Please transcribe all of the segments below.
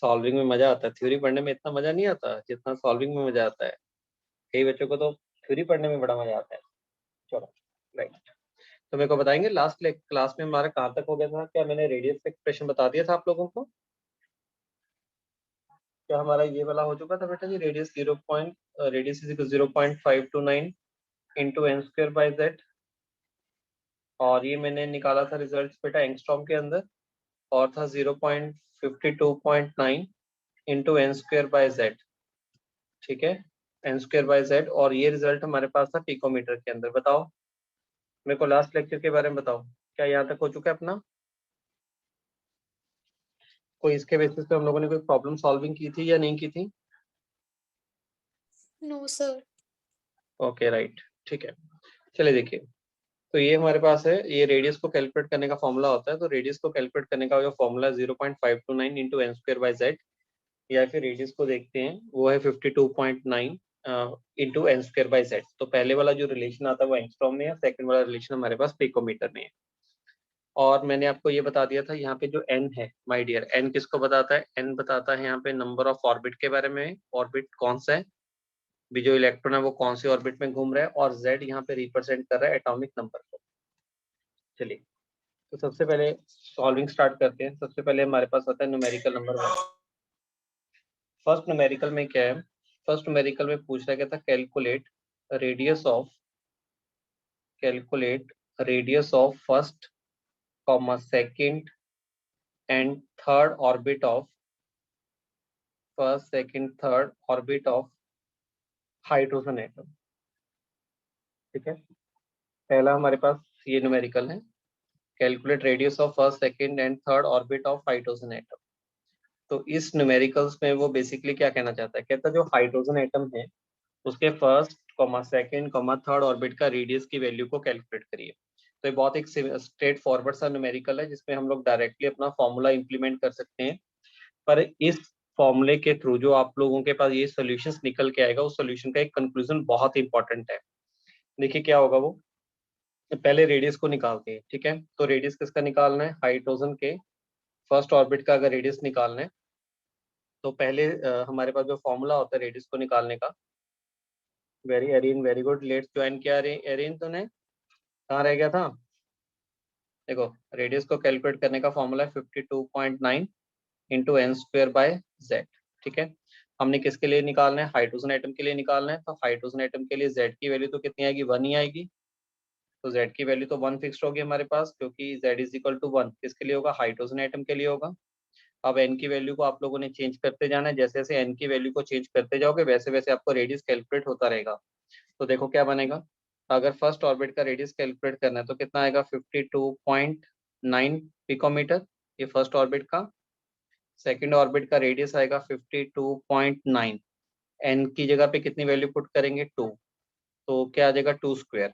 Solving में मजा आता है, थ्योरी पढ़ने में इतना मजा नहीं आता जितना सॉल्विंग में मजा आता है। कई बच्चों को तो थ्योरी पढ़ने में बड़ा मजा आता है। चलो राइट, तो मेरे को बताएंगे लास्ट क्लास में हमारा कहाँ तक हो गया था? क्या मैंने रेडियस का एक्सप्रेशन बता दिया था आप लोगों को? क्या हमारा ये वाला हो चुका था बेटा जी? Radius radius is 0.529 into n square by Z, और ये मैंने निकाला था रिजल्ट बेटा एंगस्ट्रॉम के अंदर, और था 0.52.9 into n square by Z. ठीक है, एन स्क्वायर बाय जेड, और ये रिजल्ट हमारे पास था पिकोमीटर के अंदर। बताओ मेरे को लास्ट लेक्चर के बारे में बताओ, क्या यहाँ तक हो चुका है अपना? कोई इसके बेसिस पे हम लोगों ने कोई प्रॉब्लम सॉल्विंग की थी या नहीं की थी? No sir. ओके राइट, ठीक है। चलिए देखिए, तो ये हमारे पास है, ये रेडियस को कैलकुलेट करने का फॉर्मूला होता है। तो रेडियस को कैलकुलेट करने का जो formula 0.529 into n square by Z, या फिर रेडियस को देखते हैं वो है 52.9 into n square by Z. तो पहले वाला जो रिलेशन आता है वो एंगस्ट्रॉम में है, सेकंड वाला रिलेशन हमारे पास पिकोमीटर में है। और मैंने आपको ये बता दिया था यहाँ पे जो n है माय डियर, n किसको बताता है? n बताता है यहाँ पे नंबर ऑफ ऑर्बिट के बारे में, ऑर्बिट कौन सा है, भी जो इलेक्ट्रॉन है वो कौन सी ऑर्बिट में घूम रहा है, और z यहाँ पे रिप्रेजेंट कर रहा है एटॉमिक नंबर को। चलिए, तो सबसे पहले सॉल्विंग स्टार्ट करते हैं। सबसे पहले हमारे पास आता है न्यूमेरिकल नंबर 1। फर्स्ट न्यूमेरिकल में क्या है? फर्स्ट न्यूमेरिकल में पूछ रहा क्या था? Calculate radius of first comma second and third orbit of first second third orbit of hydrogen atom. ठीक है, पहला हमारे पास ये न्यूमेरिकल है, calculate radius of first second and third orbit of hydrogen atom. तो इस न्यूमेरिकल्स में वो बेसिकली क्या कहना चाहता है? कहता है जो हाइड्रोजन एटम है उसके first comma second comma third orbit का रेडियस की वैल्यू को कैलकुलेट करिए। तो ये बहुत एक स्ट्रेट फॉरवर्ड सा न्यूमेरिकल है जिसमें हम लोग डायरेक्टली अपना फॉर्मूला इंप्लीमेंट कर सकते हैं। पर इस फॉर्मूले के थ्रू जो आप लोगों के पास ये सॉल्यूशंस निकल के आएगा, उस सॉल्यूशन का एक कंक्लूजन बहुत इंपॉर्टेंट है। देखिए क्या होगा वो, पहले रेडियस को निकालते हैं। ठीक है, तो रेडियस किसका निकालना है? हाइड्रोजन के फर्स्ट ऑर्बिट का अगर रेडियस निकालना है तो पहले हमारे पास जो फॉर्मूला होता है रेडियस को निकालने का, very Erin very good, let's join किया एरिन तूने, कहाँ रह गया था? देखो, रेडियस को कैलकुलेट करने का फॉर्मूला है 52.9 into n square by Z. ठीक है, हमने किसके लिए निकालना है? हाइड्रोजन एटम के लिए निकालना है। तो हाइड्रोजन एटम के लिए जेड की वैल्यू तो कितनी आएगी? 1 ही आएगी। तो जेड की वैल्यू तो 1 फिक्स्ड होगी हमारे पास, क्योंकि जेड इज इक्वल टू 1 किसके लिए होगा? हाइड्रोजन एटम के लिए होगा। अब एन की वैल्यू को आप लोगों ने चेंज करते जाना है, जैसे जैसे एन की वैल्यू को चेंज करते जाओगे वैसे वैसे आपको रेडियस कैलकुलेट होता रहेगा। तो देखो क्या बनेगा, अगर फर्स्ट ऑर्बिट का रेडियस कैलकुलेट करना है तो कितना आएगा? 52.9 पिकोमीटर, ये फर्स्ट ऑर्बिट का। सेकंड ऑर्बिट का रेडियस आएगा 52.9, एन की जगह पे कितनी वैल्यू पुट करेंगे? 2, तो क्या आ जाएगा? 2 स्क्वायर।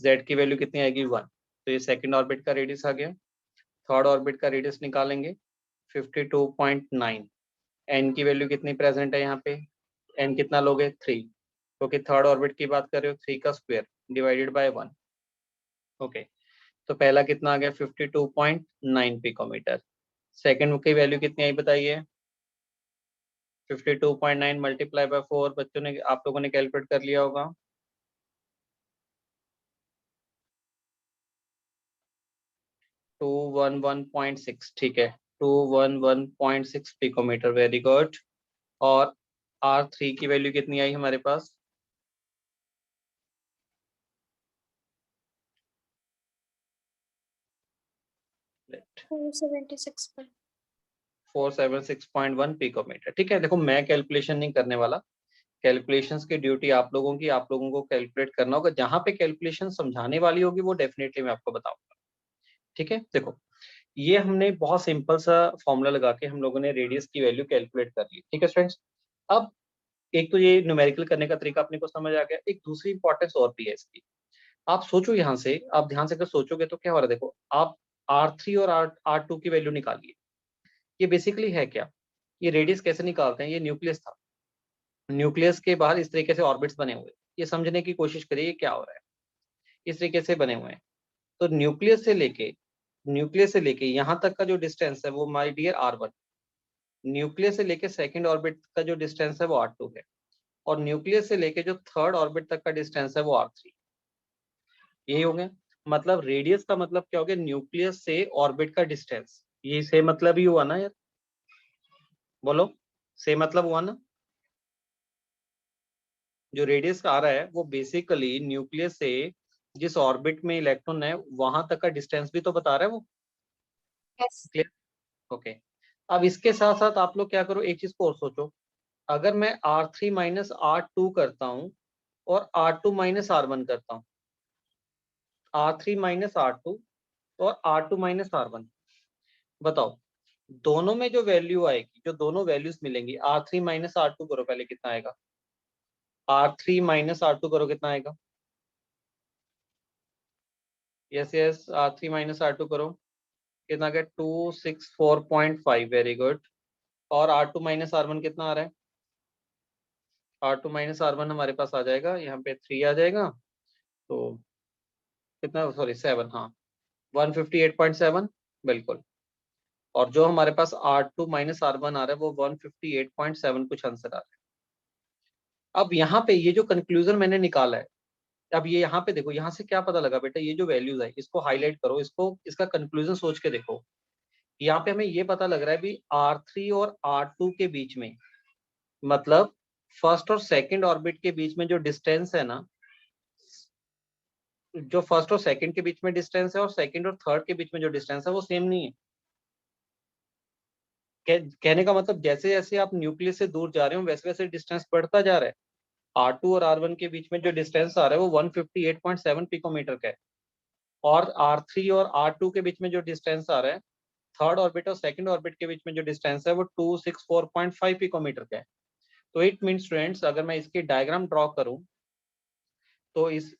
जेड की वैल्यू कितनी आएगी? 1। तो ये सेकंड ऑर्बिट का रेडियस आ गया। थर्ड ऑर्बिट का रेडियस निकालेंगे 52.9, एन की वैल्यू कितनी प्रेजेंट है यहाँ पे? एन कितना लोगे? 3, क्योंकि थर्ड ऑर्बिट की बात कर रहे हो, 3 का स्क्वायर डिवाइडेड बाय 1। ओके, तो पहला कितना आ गया? 52.9 पिकोमीटर। सेकंड की वैल्यू कितनी आई बताइए? 52.9 मल्टीप्लाई बाय 4, बच्चों ने आप लोगों ने कैलकुलेट कर लिया होगा। 211.6, ठीक है, 211.6 पिकोमीटर, वेरी गुड। और R3 की वैल्यू कितनी आई हमारे पास? 476 476.1 पिकोमीटर। ठीक है, देखो मैं कैलकुलेशन नहीं करने वाला, कैलकुलेशंस की ड्यूटी आप लोगों की, आप लोगों को कैलकुलेट करना होगा। जहां पे कैलकुलेशन समझाने वाली होगी वो डेफिनेटली मैं आपको बताऊंगा। ठीक है, देखो ये हमने बहुत सिंपल सा फॉर्मूला लगा के हम लोगों ने रेडियस की वैल्यू कैलकुलेट कर ली। ठीक है स्टूडेंट्स, अब एक तो ये न्यूमेरिकल करने का तरीका अपने को समझ आ गया। एक दूसरी इंपॉर्टेंस और भी है इसकी, आप सोचो यहाँ से, आप ध्यान से अगर सोचोगे तो क्या हो रहा है? देखो आप R3 और R2 की वैल्यू निकालिए। ये बेसिकली है क्या? ये रेडियस कैसे निकालते हैं? ये न्यूक्लियस था, न्यूक्लियस के बाहर इस तरीके से ऑर्बिट्स बने हुए, ये समझने की कोशिश करिए क्या हो रहा है। इस तरीके से बने हुए हैं। तो न्यूक्लियस से लेके यहाँ तक का जो डिस्टेंस है वो माय डियर R1, न्यूक्लियस से लेके सेकंड ऑर्बिट का जो डिस्टेंस है वो R2 है, और न्यूक्लियस से लेके जो थर्ड ऑर्बिट तक का डिस्टेंस है वो R3। यही हो गया। मतलब रेडियस का मतलब क्या हो गया, न्यूक्लियस से ऑर्बिट का डिस्टेंस। ये से मतलब ही हुआ ना यार, बोलो, से मतलब हुआ ना। जो रेडियस आ रहा है वो बेसिकली न्यूक्लियस से जिस ऑर्बिट में इलेक्ट्रॉन है वहां तक का डिस्टेंस भी तो बता रहा है वो। यस। क्लियर। ओके। अब इसके साथ साथ आप लोग क्या करो, एक चीज को और सोचो। अगर मैं R3 माइनस R2 करता हूँ और R2 माइनस R1 करता हूँ, R3 माइनस R2 और R2 माइनस R1, बताओ दोनों में जो वैल्यू आएगी, जो दोनों वैल्यूज मिलेंगी, R3 माइनस R2 करो पहले, कितना आएगा। R3 माइनस R2 करो, कितना आएगा। Yes yes, R3 minus R2 करो, कितना आ गया, 264.5, वेरी गुड। और R2 माइनस R1 कितना आ रहा है। R2 माइनस R1 हमारे पास आ जाएगा, यहाँ पे 3 आ जाएगा, तो कितना, सॉरी 7, हाँ 158.7, बिल्कुल। और जो हमारे पास R2 माइनस R1 आ रहा है वो 158.7 कुछ आंसर आ रहा है। अब यहाँ पे ये जो कंक्लूजन मैंने निकाला है, अब ये यहाँ पे देखो, यहाँ से क्या पता लगा बेटा, ये जो वैल्यूज है इसको हाईलाइट करो, इसको, इसका कंक्लूजन सोच के देखो। यहाँ पे हमें ये पता लग रहा है भी R3 और R2 के बीच में, मतलब फर्स्ट और सेकंड ऑर्बिट के बीच में जो डिस्टेंस है ना, जो फर्स्ट और सेकंड के बीच में डिस्टेंस है और सेकंड और थर्ड के बीच में जो डिस्टेंस है वो सेम नहीं है। कहने का मतलब जैसे जैसे आप न्यूक्लियस से दूर जा रहे हो वैसे वैसे डिस्टेंस बढ़ता जा रहा है। R2 और R1 के बीच में जो डिस्टेंस आ रहा है वो 158.7 पिकोमीटर का है, और R3 और R2 के बीच में जो डिस्टेंस आ रहा है, थर्ड ऑर्बिट और सेकंड ऑर्बिट के बीच में जो डिस्टेंस है वो 264.5 पिकोमीटर का है। तो इट मीन स्टूडेंट्स, अगर मैं इसकी डायग्राम ड्रॉ करूं तो इस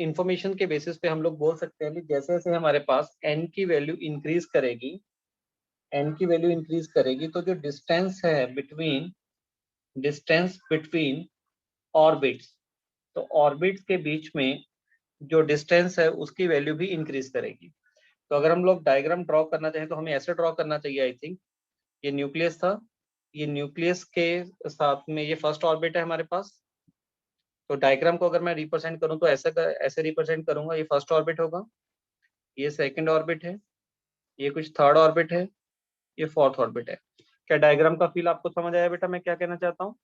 इंफॉर्मेशन के बेसिस पे हम लोग बोल सकते हैं कि जैसे जैसे हमारे पास n की वैल्यू इंक्रीज करेगी, n की वैल्यू इंक्रीज करेगी, तो जो डिस्टेंस बिटवीन ऑर्बिट्स, तो ऑर्बिट्स के बीच में जो डिस्टेंस है उसकी वैल्यू भी इंक्रीज करेगी। तो अगर हम लोग डायग्राम ड्रॉ करना चाहें तो हमें ऐसे ड्रॉ करना चाहिए, आई थिंक। ये न्यूक्लियस था, ये न्यूक्लियस के साथ में ये फर्स्ट ऑर्बिट है हमारे पास। तो डायग्राम को अगर मैं रिप्रेजेंट करूं तो ऐसे रिप्रेजेंट करूंगा, ये फर्स्ट ऑर्बिट होगा, ये सेकंड ऑर्बिट है, ये कुछ थर्ड ऑर्बिट है, ये फोर्थ ऑर्बिट है। क्या डायग्राम का फील आपको समझ आया बेटा, मैं क्या कहना चाहता हूँ,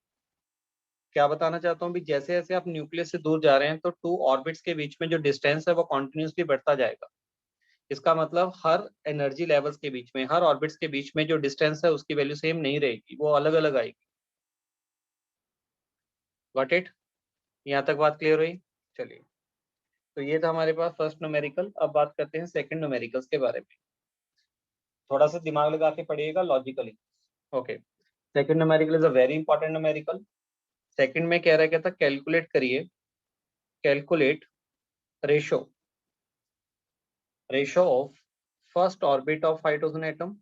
क्या बताना चाहता हूँ भी जैसे जैसे आप न्यूक्लियस से दूर जा रहे हैं तो टू ऑर्बिट्स के बीच में जो डिस्टेंस है वो कॉन्टिन्यूसली बढ़ता जाएगा। इसका मतलब हर एनर्जी लेवल्स के बीच में, हर ऑर्बिट्स के बीच में जो डिस्टेंस है उसकी वैल्यू सेम नहीं रहेगी, वो अलग अलग आएगी। Got it. यहाँ तक बात क्लियर हुई। चलिए, तो ये था हमारे पास फर्स्ट न्यूमेरिकल। अब बात करते हैं सेकंड न्यूमेरिकल्स के बारे में। थोड़ा सा दिमाग लगा के पढ़िएगा logically. Okay. Second numerical is a very important numerical. Second में कह रहा है, कहता कैलकुलेट करिए, calculate ratio, ratio of first orbit of hydrogen atom,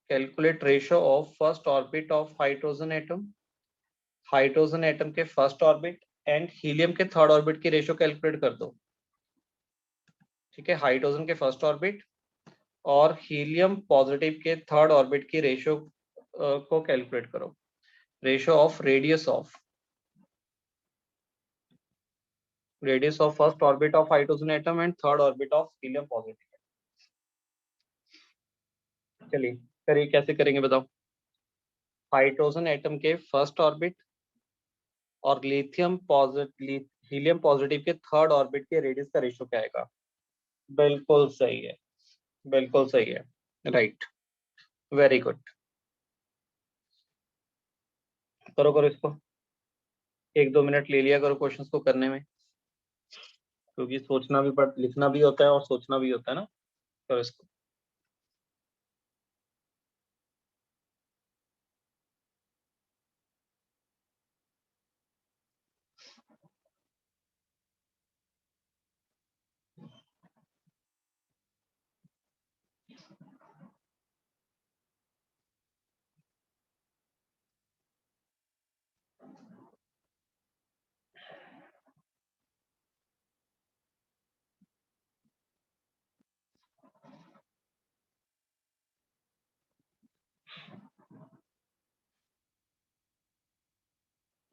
calculate ratio of first orbit of hydrogen atom, hydrogen atom के फर्स्ट ऑर्बिट एंड हीलियम के third orbit की ratio calculate कर दो। ठीक है, हाइड्रोजन के फर्स्ट ऑर्बिट और हीलियम पॉजिटिव के थर्ड ऑर्बिट की रेशो को कैलकुलेट करो। Ratio of radius of first orbit of hydrogen atom and third orbit of helium positive. चलिए करिए, कैसे करेंगे बताओ। हाइड्रोजन एटम के फर्स्ट ऑर्बिट और हीलियम पॉजिटिव के थर्ड ऑर्बिट के रेडियस का रेशो क्या आएगा। बिल्कुल सही है, बिल्कुल सही है, राइट, वेरी गुड। करो करो इसको, 1-2 मिनट ले लिया करो क्वेश्चंस को करने में, क्योंकि सोचना भी पड़, लिखना भी होता है और सोचना भी होता है ना। करो इसको।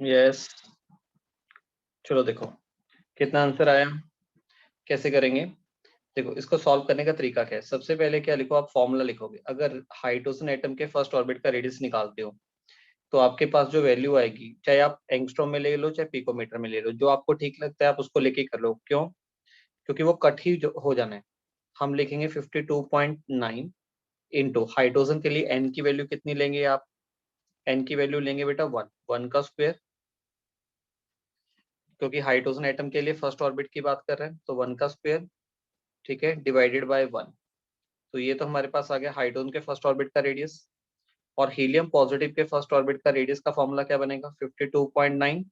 यस, चलो देखो कितना आंसर आया, कैसे करेंगे। देखो इसको सॉल्व करने का तरीका क्या है, सबसे पहले क्या लिखो, आप फॉर्मूला लिखोगे। अगर हाइड्रोजन एटम के फर्स्ट ऑर्बिट का रेडियस निकालते हो तो आपके पास जो वैल्यू आएगी, चाहे आप एंगस्ट्रॉम में ले लो चाहे पिकोमीटर में ले लो, जो आपको ठीक लगता है आप उसको लेके कर लो। क्यों? क्योंकि वो कट ही हो जाना है। हम लिखेंगे 52.9 इंटू हाइड्रोजन के लिए एन की वैल्यू कितनी लेंगे आप, एन की वैल्यू लेंगे बेटा 1, 1 का स्क्वायर, क्योंकि हाइड्रोजन एटम के लिए फर्स्ट ऑर्बिट की बात कर रहे हैं तो 1 का स्क्वायर, ठीक है, डिवाइडेड बाय 1। तो ये तो हमारे पास आ गया हाइड्रोजन के फर्स्ट ऑर्बिट का रेडियस। और हीलियम पॉजिटिव के फर्स्ट ऑर्बिट का रेडियस का फॉर्मूला क्या बनेगा, 52.9।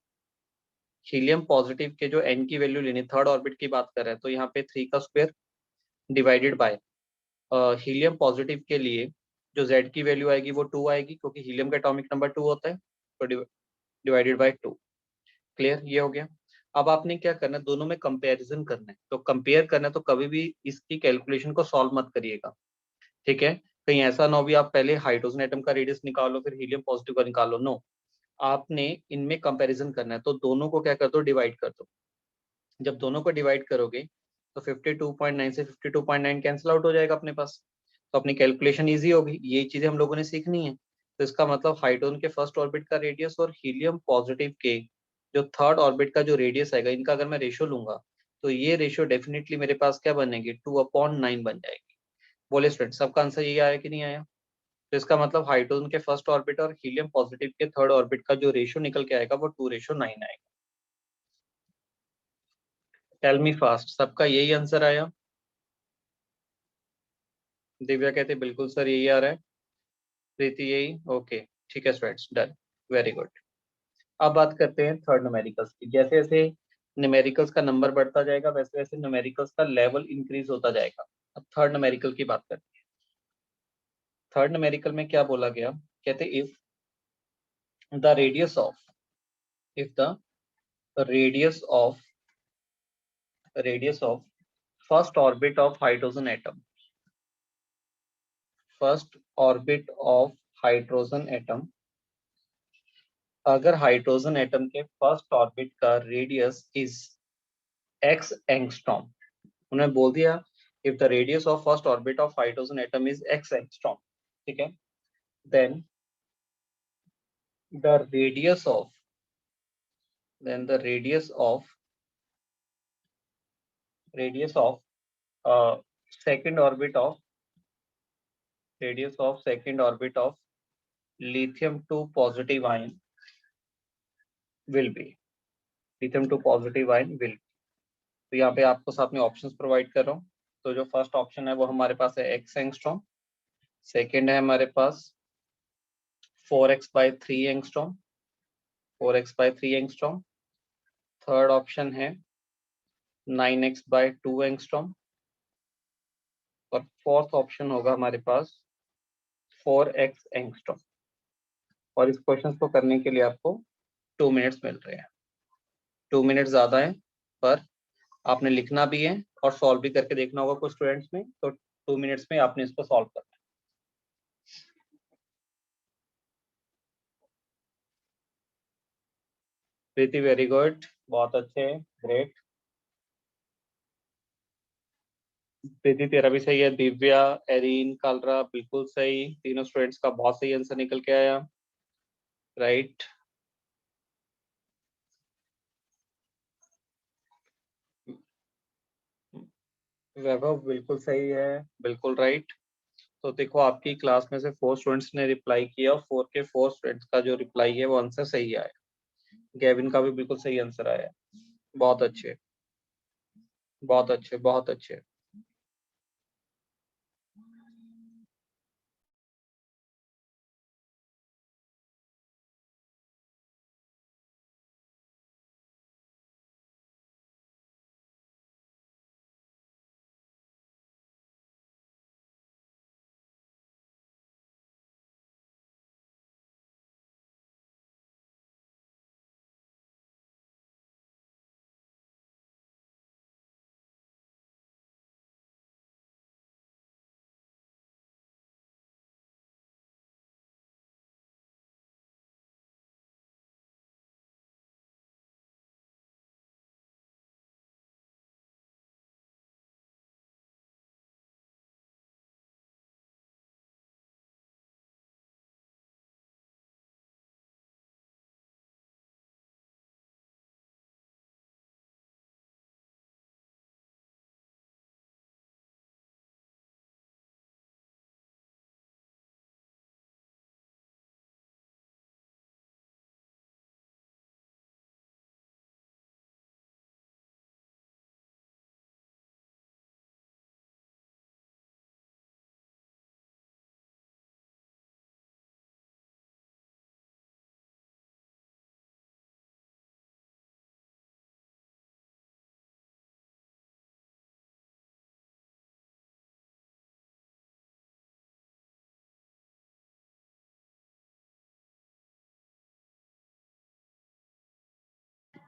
हीलियम पॉजिटिव के जो एन की वैल्यू लेनी, थर्ड ऑर्बिट की बात कर रहे हैं तो यहाँ पे 3 का square divided by helium positive के लिए जो जेड की वैल्यू आएगी वो 2 आएगी, क्योंकि हीलियम का एटॉमिक नंबर 2 होता है, तो डिवाइडेड बाय 2। क्लियर, ये हो गया। अब आपने क्या करना है, दोनों में कंपैरिजन करना है। तो कंपेयर करना है तो कभी भी इसकी कैलकुलेशन को सॉल्व मत करिएगा, ठीक है। कहीं ऐसा ना हो भी आप पहले हाइड्रोजन एटम का रेडियस निकालो फिर हीलियम पॉजिटिव का निकालो, नो। आपने इनमें कंपैरिजन करना है, तो दोनों को क्या कर दो, डिवाइड कर दो। जब दोनों को डिवाइड करोगे तो 52.9 से 52.9 कैंसिल आउट हो जाएगा अपने पास, तो अपनी कैलकुलेशन ईजी होगी। ये चीजें हम लोगों ने सीखनी है। तो इसका मतलब हाइड्रोजन के फर्स्ट ऑर्बिट का रेडियस और हीलियम पॉजिटिव के जो थर्ड ऑर्बिट का जो रेडियस आएगा, इनका अगर मैं रेशियो लूंगा तो ये रेशियो डेफिनेटली मेरे पास क्या बनेगी, 2/9 बन जाएगी। बोले स्टूडेंट, सबका आंसर यही आया कि नहीं आया? तो इसका मतलब हाइड्रोजन के फर्स्ट ऑर्बिट और हीलियम पॉजिटिव के थर्ड ऑर्बिट का जो रेशियो निकल के आएगा वो 2:9 आएगा। टेल मी फास्ट, सबका यही आंसर आया? दिव्या कहते बिल्कुल सर यही आ रहा है। प्रीति यही, ओके, ठीक है स्टूडेंट्स, डन, वेरी गुड। अब बात करते हैं थर्ड न्यूमेरिकल्स की। जैसे जैसे न्यूमेरिकल्स का नंबर बढ़ता जाएगा वैसे वैसे न्यूमेरिकल्स का लेवल इंक्रीज होता जाएगा। अब थर्ड न्यूमेरिकल की बात करते हैं। थर्ड न्यूमेरिकल में क्या बोला गया, कहते if the radius of, if the radius of first orbit of hydrogen atom, first orbit of hydrogen atom, अगर हाइड्रोजन एटम के फर्स्ट ऑर्बिट का रेडियस इज एक्स एंगस्ट्रॉम, उन्होंने बोल दिया if the radius of first orbit of hydrogen atom is X angstrom, ठीक है, then the radius of then the radius of second orbit of lithium 2 positive ion will be lithium 2 positive ion will, तो यहाँ पे आपको साथ में options provide कर रहा हूँ। तो जो फर्स्ट ऑप्शन है वो हमारे पास है एक्स एंगस्ट्रॉम, सेकेंड है हमारे पास 4x/3 angstrom, 4x/3 angstrom, third option है 9x/2 एंगस्ट्रॉम, और फोर्थ ऑप्शन होगा हमारे पास 4x एंगस्ट्रॉम। और इस क्वेश्चन को करने के लिए आपको 2 मिनट्स मिल रहे हैं। 2 मिनट ज्यादा है पर आपने लिखना भी है और सॉल्व भी करके देखना होगा कुछ स्टूडेंट्स में, तो 2 मिनट्स में आपने इसको सॉल्व करना है। प्रीति वेरी गुड, बहुत अच्छे, ग्रेट। प्रीति तेरा भी सही है, दिव्या, एरीन, कालरा बिल्कुल सही, तीनों स्टूडेंट्स का बहुत सही आंसर निकल के आया, राइट। वैभव बिल्कुल सही है, बिल्कुल राइट। तो देखो आपकी क्लास में से 4 स्टूडेंट्स ने रिप्लाई किया और 4 के 4 स्टूडेंट्स का जो रिप्लाई है वो आंसर सही आया। गेविन का भी बिल्कुल सही आंसर आया, बहुत अच्छे, बहुत अच्छे, बहुत अच्छे।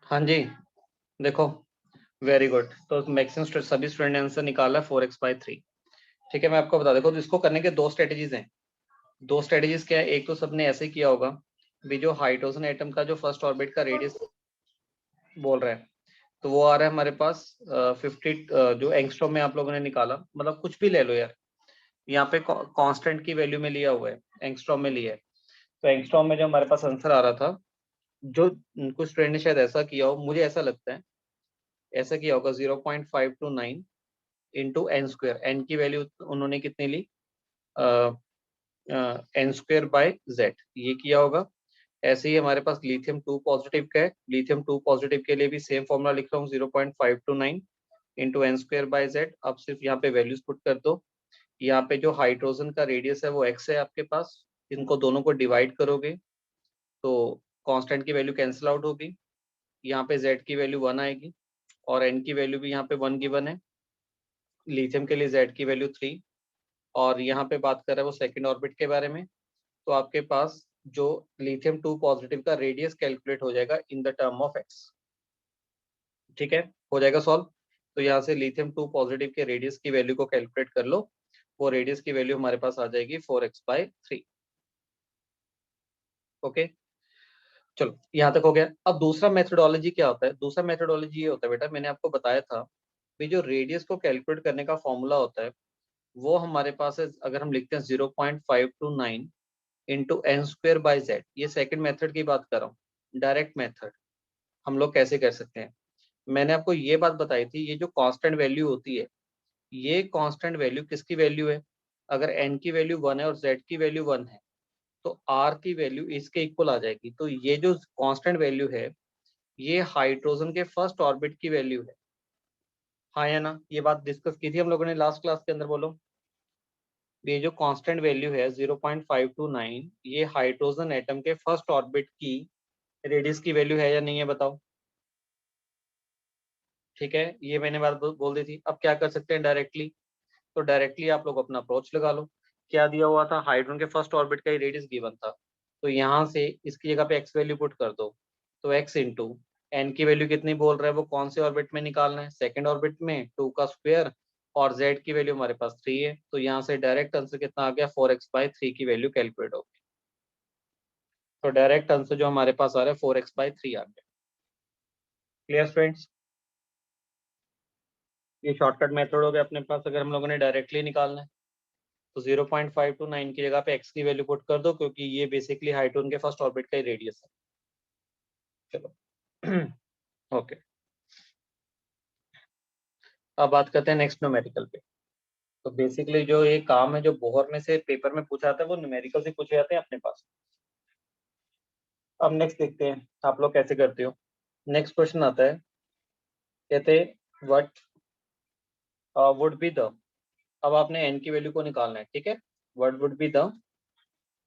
हाँ जी, देखो, वेरी गुड। तो मैक्सिमम सभी स्टूडेंट ने आंसर निकाला 4x/3। ठीक है, मैं आपको बता देखो, तो इसको करने के दो स्ट्रेटेजीज हैं। दो स्ट्रेटेजीज क्या है, एक तो सबने ऐसे किया होगा भी, जो हाइड्रोजन एटम का जो फर्स्ट ऑर्बिट का रेडियस बोल रहा है, तो वो आ रहा है हमारे पास 50, जो एंगस्ट्रॉम में आप लोगों ने निकाला, मतलब कुछ भी ले लो यार, यहाँ पे कांस्टेंट की वैल्यू में लिया हुआ है, एंगस्ट्रॉम में लिया है। तो एंगस्ट्रॉम में जो हमारे पास आंसर आ रहा था, जो कुछ स्टूडेंट ने शायद ऐसा किया हो, मुझे ऐसा लगता है ऐसा किया होगा 0.529 इंटू एन स्क्वेयर, एन की वैल्यू उन्होंने कितनी ली, एन स्क्वेयर बाय जेड, ये किया होगा। ऐसे ही हमारे पास लिथियम 2 पॉजिटिव का है, लिथियम 2 पॉजिटिव के लिए भी सेम फॉर्मूला लिख रहा हूँ, 0.529 into n square by Z. अब सिर्फ यहाँ पे वैल्यूज पुट कर दो। यहाँ पे जो हाइड्रोजन का रेडियस है वो एक्स है आपके पास, इनको दोनों को डिवाइड करोगे तो कांस्टेंट की वैल्यू कैंसिल आउट होगी, यहाँ पे जेड की वैल्यू 1 आएगी, और एन की वैल्यू भी यहाँ पे 1 गिवन है, लिथियम के लिए जेड की वैल्यू 3, और यहाँ पे बात कर रहा है वो सेकेंड ऑर्बिट के बारे में। तो आपके पास जो लिथियम 2 पॉजिटिव का रेडियस कैलकुलेट हो जाएगा in the term of x. ठीक है, हो जाएगा सॉल्व। तो यहाँ से लिथियम 2 पॉजिटिव के रेडियस की वैल्यू को कैलकुलेट कर लो, वो रेडियस की वैल्यू हमारे पास आ जाएगी 4x/3। ओके, चलो यहाँ तक हो गया। अब दूसरा मेथोडोलॉजी क्या होता है, दूसरा मेथोडोलॉजी ये होता है बेटा, मैंने आपको बताया था कि जो रेडियस को कैलकुलेट करने का फॉर्मूला होता है, वो हमारे पास है, अगर हम लिखते हैं 0.529 into n square by Z, ये सेकेंड मेथड की बात कर रहा हूँ, डायरेक्ट मेथड। हम लोग कैसे कर सकते हैं, मैंने आपको ये बात बताई थी, ये जो कांस्टेंट वैल्यू होती है, ये कांस्टेंट वैल्यू किसकी वैल्यू है, अगर एन की वैल्यू 1 है और जेड की वैल्यू 1 है, तो आर की वैल्यू इसके इक्वल आ जाएगी। तो ये जो कांस्टेंट वैल्यू है, ये हाइड्रोजन के फर्स्ट ऑर्बिट की वैल्यू है। हाँ या ना, ये बात डिस्कस की थी हम लोगों ने लास्ट क्लास के अंदर, बोलो। ये जो कांस्टेंट वैल्यू है 0.529, ये हाइड्रोजन एटम के फर्स्ट ऑर्बिट की रेडियस की वैल्यू है या नहीं है, बताओ। ठीक है, ये मैंने बात बोल दी थी। अब क्या कर सकते हैं डायरेक्टली, तो डायरेक्टली आप लोग अपना अप्रोच लगा लो। क्या दिया हुआ था, हाइड्रोजन के फर्स्ट ऑर्बिट का ही रेडियस गिवन था, तो यहाँ से इसकी जगह पे एक्स वैल्यू पुट कर दो, तो एक्स इंटू एन की वैल्यू कितनी बोल रहा है, वो कौन से ऑर्बिट में निकालना है, सेकंड ऑर्बिट में, 2 का स्क्वायर, और जेड की वैल्यू हमारे पास 3 है, तो यहाँ से डायरेक्ट आंसर कितना आ गया, 4x/3 की वैल्यू कैलकुलेट होगी। तो डायरेक्ट आंसर जो हमारे पास आ रहा है 4x/3 आ गया। क्लियर स्टूडेंट्स, ये शॉर्टकट मेथड हो गया अपने पास, अगर हम लोगों ने डायरेक्टली निकालना है तो 0.529 की जगह पे एक्स की वैल्यू पुट कर दो, क्योंकि ये बेसिकली हाइड्रोजन के फर्स्ट ऑर्बिट का ही रेडियस है। चलो ओके, अब बात करते हैं नेक्स्ट न्यूमेरिकल पे। तो बेसिकली जो ये काम है, जो बोहर में से पेपर में पूछा जाता है, वो न्यूमेरिकल से पूछे जाते हैं अपने पास। अब नेक्स्ट देखते हैं आप लोग कैसे करते हो। नेक्स्ट क्वेश्चन आता है, कहते व्हाट वुड बी द, अब आपने एन की वैल्यू को निकालना है, ठीक है। What would be the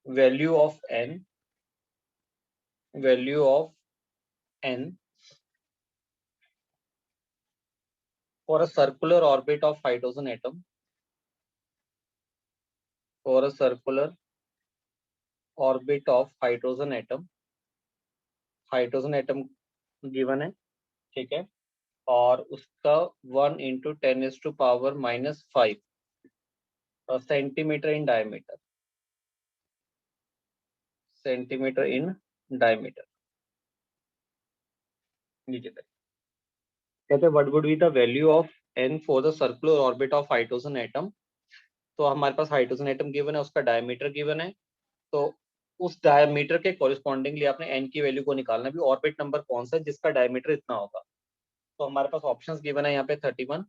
value of n, value of n for a circular orbit of hydrogen atom, for a circular orbit of hydrogen atom, hydrogen atom given है, ठीक है, और उसका 1 × 10⁻⁵ centimetre in diameter, centimetre in diameter. नीचे तक कहते हैं what would be the value of n for the circular orbit of hydrogen atom. तो हमारे पास हाइड्रोजन एटम गिवन है, उसका डायमीटर गिवन है, तो उस डायमीटर के कोरिस्पॉन्डिंगली आपने एन की वैल्यू को निकालना है, भी ऑर्बिट नंबर कौन सा है जिसका डायमीटर इतना होगा। तो हमारे पास ऑप्शंस गिवन है यहाँ पे 31,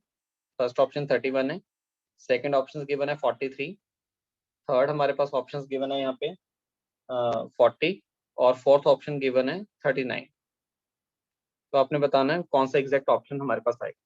फर्स्ट ऑप्शन 31 है, सेकंड ऑप्शन गिवन है 43, थर्ड हमारे पास ऑप्शंस गिवन है यहाँ पे 40, और फोर्थ ऑप्शन गिवन है 39। तो आपने बताना है कौन सा एग्जैक्ट ऑप्शन हमारे पास आएगा।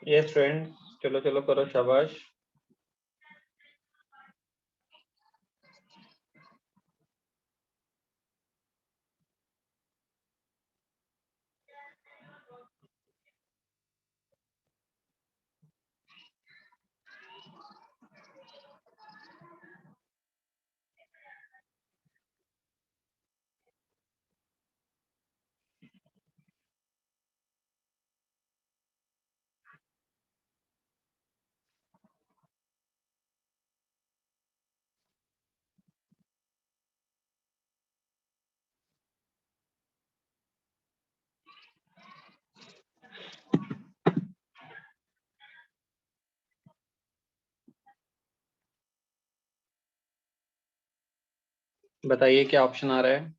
यस फ्रेंड्स, चलो चलो करो, शाबाश। बताइए क्या ऑप्शन आ रहा है।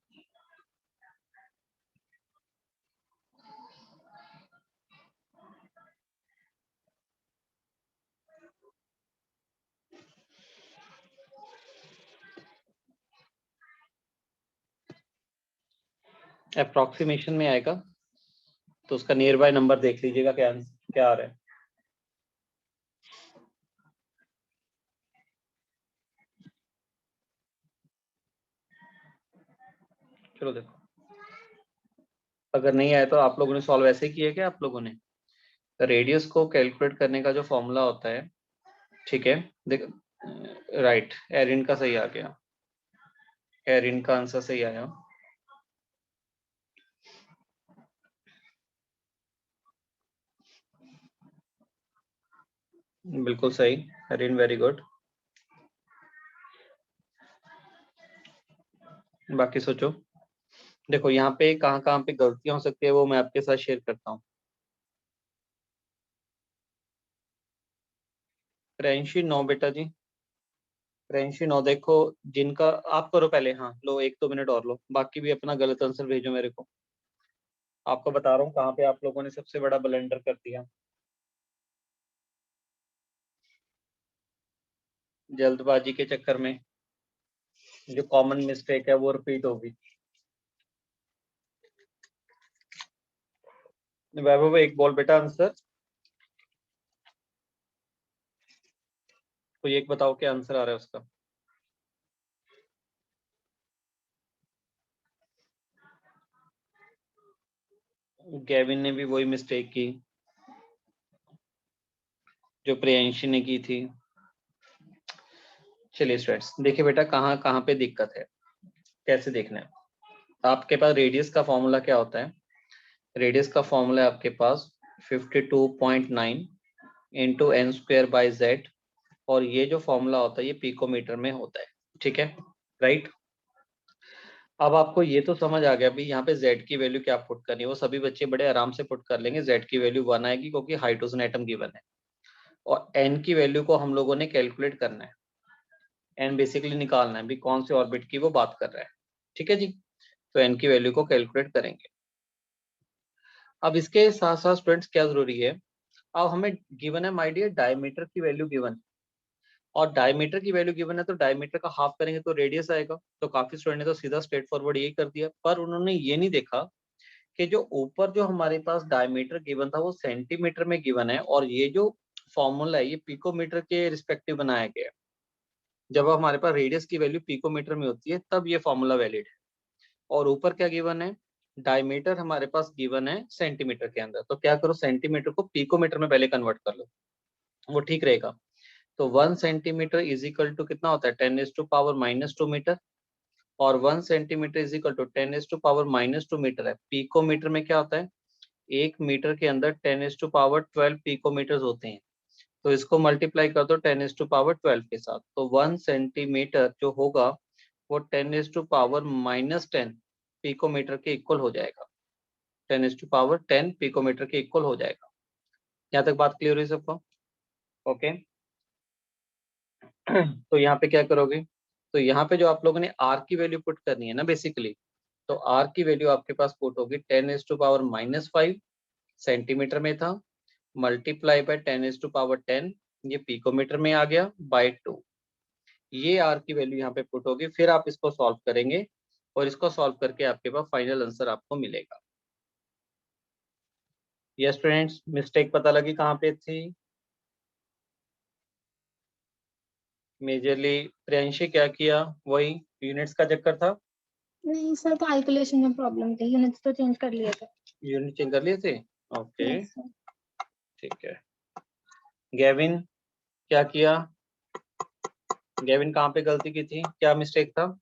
अप्रोक्सीमेशन में आएगा, तो उसका नियर बाय नंबर देख लीजिएगा क्या क्या आ रहा है। चलो देखो, अगर नहीं आया तो आप लोगों ने सॉल्व ऐसे ही किया क्या आप लोगों ने। रेडियस को कैलकुलेट करने का जो फॉर्मूला होता है, ठीक है, देख, राइट, एरिन का सही आ गया, एरिन का आंसर सही आया। बिल्कुल सही, एरिन, वेरी गुड। बाकी सोचो। देखो यहाँ पे कहाँ कहाँ पे गलतियां हो सकती है वो मैं आपके साथ शेयर करता हूँ। प्रेंशी 9 बेटा जी, प्रेंशी 9 देखो, जिनका आप करो पहले, हाँ लो 1-2 मिनट और लो, बाकी भी अपना गलत आंसर भेजो मेरे को। आपको बता रहा हूँ कहाँ पे आप लोगों ने सबसे बड़ा ब्लंडर कर दिया। जल्दबाजी के चक्कर में जो कॉमन मिस्टेक है वो रिपीट होगी। वैभव एक बोल बेटा आंसर, कोई एक बताओ क्या आंसर आ रहा है उसका। गेविन ने भी वही मिस्टेक की जो प्रियंशी ने की थी। चलिए स्टूडेंट्स देखिए बेटा कहाँ कहाँ पे दिक्कत है, कैसे देखना है। आपके पास रेडियस का फॉर्मूला क्या होता है। रेडियस का फॉर्मूला है आपके पास 52.9 into n square by Z, और ये जो फॉर्मूला होता है ये पिकोमीटर में होता है, ठीक है, राइट। अब आपको ये तो समझ आ गया भाई यहाँ पे z की वैल्यू क्या पुट करनी है, वो सभी बच्चे बड़े आराम से पुट कर लेंगे। z की वैल्यू 1 आएगी क्योंकि हाइड्रोजन एटम गिवन है, और n की वैल्यू को हम लोगों ने कैलकुलेट करना है। n बेसिकली निकालना है भी कौन से ऑर्बिट की वो बात कर रहा है, ठीक है जी। तो n की वैल्यू को कैलकुलेट करेंगे। अब इसके साथ साथ स्टूडेंट्स क्या जरूरी है, अब हमें गिवन है माय डियर डायमीटर की वैल्यू गिवन, और डायमीटर की वैल्यू गिवन है तो डायमीटर का हाफ करेंगे तो रेडियस आएगा। तो काफी स्टूडेंट ने तो सीधा स्ट्रेट फॉरवर्ड यही कर दिया, पर उन्होंने ये नहीं देखा कि जो ऊपर जो हमारे पास डायमीटर गिवन था वो सेंटीमीटर में गिवन है, और ये जो फॉर्मूला है ये पिकोमीटर के रिस्पेक्टिव बनाया गया है। जब हमारे पास रेडियस की वैल्यू पिकोमीटर में होती है तब ये फॉर्मूला वैलिड है। और ऊपर क्या गिवन है, डायमीटर हमारे पास गिवन है सेंटीमीटर के अंदर, तो क्या करो सेंटीमीटर को पिकोमीटर में पहले कन्वर्ट कर लो, वो ठीक रहेगा। तो 1 सेंटीमीटर इज इक्वल टू कितना होता है 10⁻⁻²मीटर, और 1 सेंटीमीटर इज इक्वल टू 10⁻⁻²मीटर है। पिकोमीटर में क्या होता है, 1 मीटर के अंदर 10⁻12 पिकोमीटर होते हैं। तो इसको मल्टीप्लाई कर दो 10⁻12 के साथ, तो 1 सेंटीमीटर जो होगा वो 10⁻−10 पिकोमीटर के इक्वल हो जाएगा, 10⁻10 पिकोमीटर के इक्वल हो जाएगा। यहाँ तक बात क्लियर हुई सबको, ओके। तो यहाँ पे क्या करोगे, तो यहाँ पे जो आप लोगों ने आर की वैल्यू पुट करनी है ना बेसिकली, तो आर की वैल्यू आपके पास पुट होगी 10⁻−5 सेंटीमीटर में था, मल्टीप्लाई बाय 10⁻10, ये पिकोमीटर में आ गया, बाय 2। ये आर की वैल्यू यहाँ पे पुट होगी, फिर आप इसको सॉल्व करेंगे और इसको सॉल्व करके आपके पास फाइनल आंसर आपको मिलेगा। ये स्टूडेंट्स मिस्टेक पता लगी कहाँ पे थी? मेजरली प्रियांशी क्या किया? वही यूनिट्स का चक्कर था। नहीं सर, कैलकुलेशन में प्रॉब्लम थी, यूनिट्स तो चेंज कर लिए थे। यूनिट चेंज कर लिए थे? Okay yes sir. ठीक है। गेविन क्या किया? गेविन कहाँ पे गलती की थी, क्या मिस्टेक था?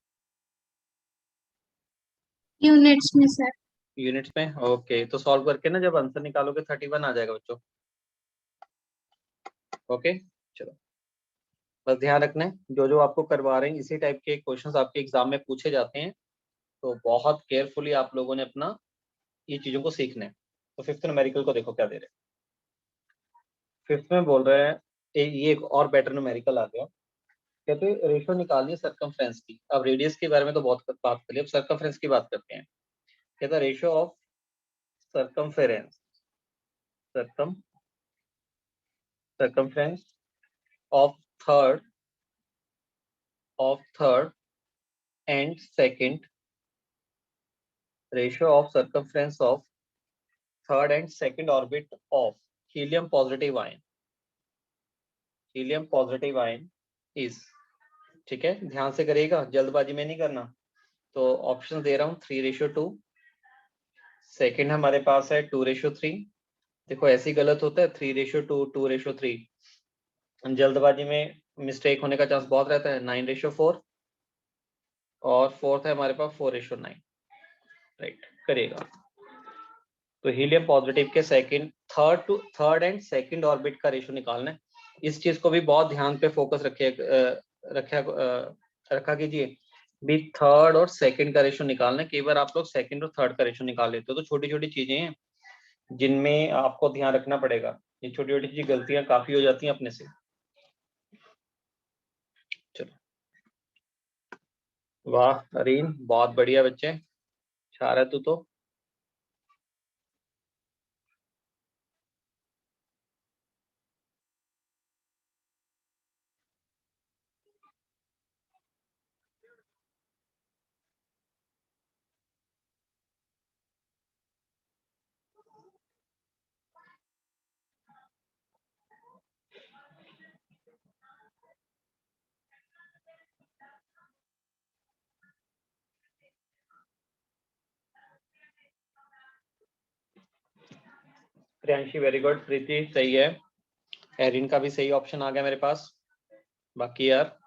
यूनिट्स में सर। यूनिट्स में। ओके तो सॉल्व करके ना जब आंसर निकालोगे 31 आ जाएगा बच्चों। ओके चलो, बस ध्यान रखना है जो जो आपको करवा रहे हैं इसी टाइप के क्वेश्चंस आपके एग्जाम में पूछे जाते हैं, तो बहुत केयरफुली आप लोगों ने अपना ये चीजों को सीखना है। तो फिफ्थ न्यूमेरिकल को देखो क्या दे रहे हैं। फिफ्थ में बोल रहे हैं ये एक और बेटर न्यूमेरिकल आ गया। कहते हैं रेशियो निकालिए सर्कमफ्रेंस की। अब रेडियस के बारे में तो बहुत बात कर ली, अब सर्कमफ्रेंस की बात करते हैं। कहता है ratio of circumference circumference of third and second, ratio of circumference of third and second orbit of helium positive ion is. ठीक है, ध्यान से करिएगा, जल्दबाजी में नहीं करना। तो ऑप्शन दे रहा हूँ 3:2, सेकंड हमारे पास है 2:3। देखो ऐसे ही गलत होता है 3:2 2:3, जल्दबाजी में मिस्टेक होने का चांस बहुत रहता है 9:4, और फोर्थ है हमारे पास 4:9। राइट करिएगा। तो हीलियम पॉजिटिव के second third and second orbit का रेशियो निकालना है। इस चीज को भी बहुत ध्यान पे फोकस रखा कीजिए भी, थर्ड और सेकंड का रेशियो निकालना है। कई बार आप लोग सेकंड और थर्ड का रेशियो निकाल लेते हो, तो छोटी छोटी चीजें हैं जिनमें आपको ध्यान रखना पड़ेगा। ये छोटी छोटी चीज गलतियां काफी हो जाती हैं अपने से। चलो, वाह अरीन बहुत बढ़िया बच्चे, छा रहा है तू तो। प्रियांशी वेरी गुड, प्रीति सही है, एरिन का भी सही ऑप्शन आ गया मेरे पास। बाकी यार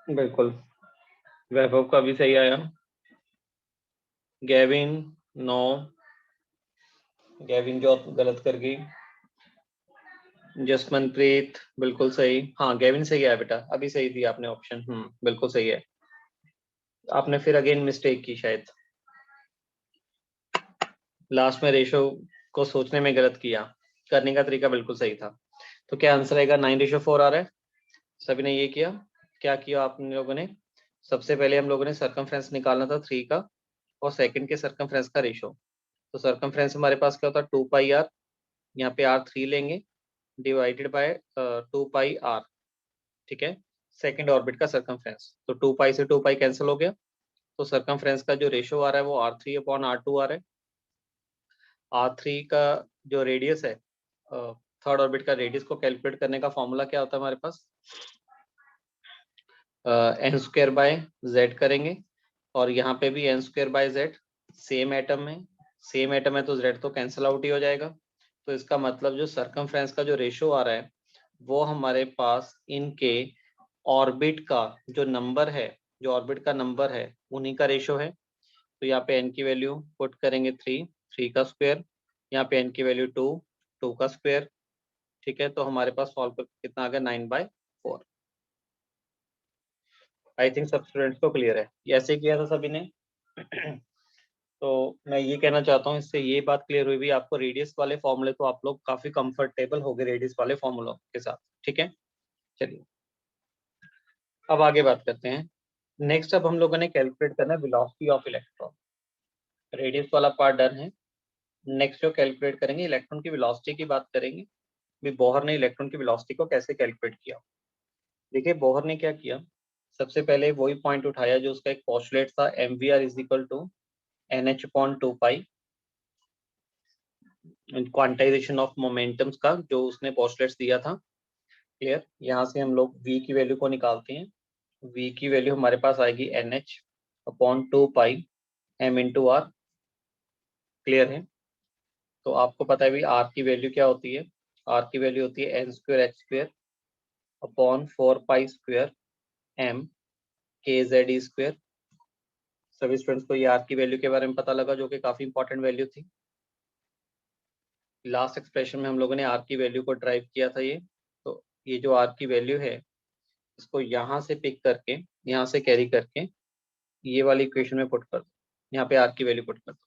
बिल्कुल, वैभव का भी सही आया। गेविन नो, गेविन जो गलत कर गई। जसमनप्रीत बिल्कुल सही, हाँ गेविन सही है बेटा, अभी सही दिया आपने ऑप्शन, बिल्कुल सही है। आपने फिर अगेन मिस्टेक की शायद, लास्ट में रेशो को सोचने में गलत किया, करने का तरीका बिल्कुल सही था। तो क्या आंसर आएगा 9:4 आ रहा है। सभी ने ये किया, क्या किया आप लोगों ने? सबसे पहले हम लोगों ने सर्कमफ्रेंस निकालना था 3 का, और सेकंड के सर्कमफ्रेंस का रेशो। तो सर्कमफ्रेंस हमारे पास क्या होता है 2πr, यहाँ पे r3 लेंगे डिवाइडेड बाय 2πr। ठीक है, सेकंड ऑर्बिट का सर्कमफ्रेंस, तो 2π से 2π कैंसिल हो गया, तो सर्कमफ्रेंस का जो रेशियो आ रहा है वो r3/r2 आ रहा है। r3 का जो रेडियस है, थर्ड ऑर्बिट का रेडियस को कैलकुलेट करने का फॉर्मूला क्या होता है हमारे पास, n² बाय z करेंगे, और यहाँ पे भी n²/z, सेम एटम है तो z तो कैंसिल आउट ही हो जाएगा। तो इसका मतलब जो सर्कमफ्रेंस का जो रेशियो आ रहा है वो हमारे पास इनके ऑर्बिट का जो नंबर है, जो ऑर्बिट का नंबर है उन्हीं का रेशियो है। तो यहाँ पे n की वैल्यू पुट करेंगे 3 का स्क्वायर, यहाँ पे n की वैल्यू 2 का स्क्वायर। ठीक है, तो हमारे पास सॉल्व कर कितना आ गया 9/4। आई थिंक सब स्टूडेंट्स को क्लियर है, ये ऐसे किया था सभी ने। तो मैं ये कहना चाहता हूँ, इससे ये बात क्लियर हुई भी, आपको रेडियस वाले फॉर्मूले तो आप लोग काफी कंफर्टेबल हो गए रेडियस वाले फॉर्मूलों के साथ। ठीक है, चलिए अब आगे बात करते हैं। नेक्स्ट अब हम लोगों ने कैलकुलेट करना है वेलोसिटी ऑफ इलेक्ट्रॉन। रेडियस वाला पार्ट डन है। नेक्स्ट जो कैलकुलेट करेंगे इलेक्ट्रॉन की वेलोसिटी की बात करेंगे। भी बोहर ने इलेक्ट्रॉन की वेलोसिटी को कैसे कैलकुलेट किया। देखिए बोहर ने क्या किया, सबसे पहले वही पॉइंट उठाया जो उसका एक पोस्टुलेट था, mvr is equal to nh/2 quantization of momentums का जो उसने पोस्टुलेट्स दिया था। क्लियर। यहाँ से हम लोग v की वैल्यू को निकालते हैं। v की वैल्यू हमारे पास आएगी nh/2 m into are. Clear है। तो आपको पता है भी r की वैल्यू क्या होती है। r की वैल्यू होती है n²h² 4 kz² सभी स्टूडेंट्स को ये r की वैल्यू के बारे में पता लगा, जो कि काफी इंपॉर्टेंट वैल्यू थी। लास्ट एक्सप्रेशन में हम लोगों ने r की वैल्यू को ड्राइव किया था ये। तो ये जो r की वैल्यू है इसको यहाँ से पिक करके, यहाँ से कैरी करके ये वाली इक्वेशन में पुट कर दो। यहाँ पे r की वैल्यू पुट कर दो।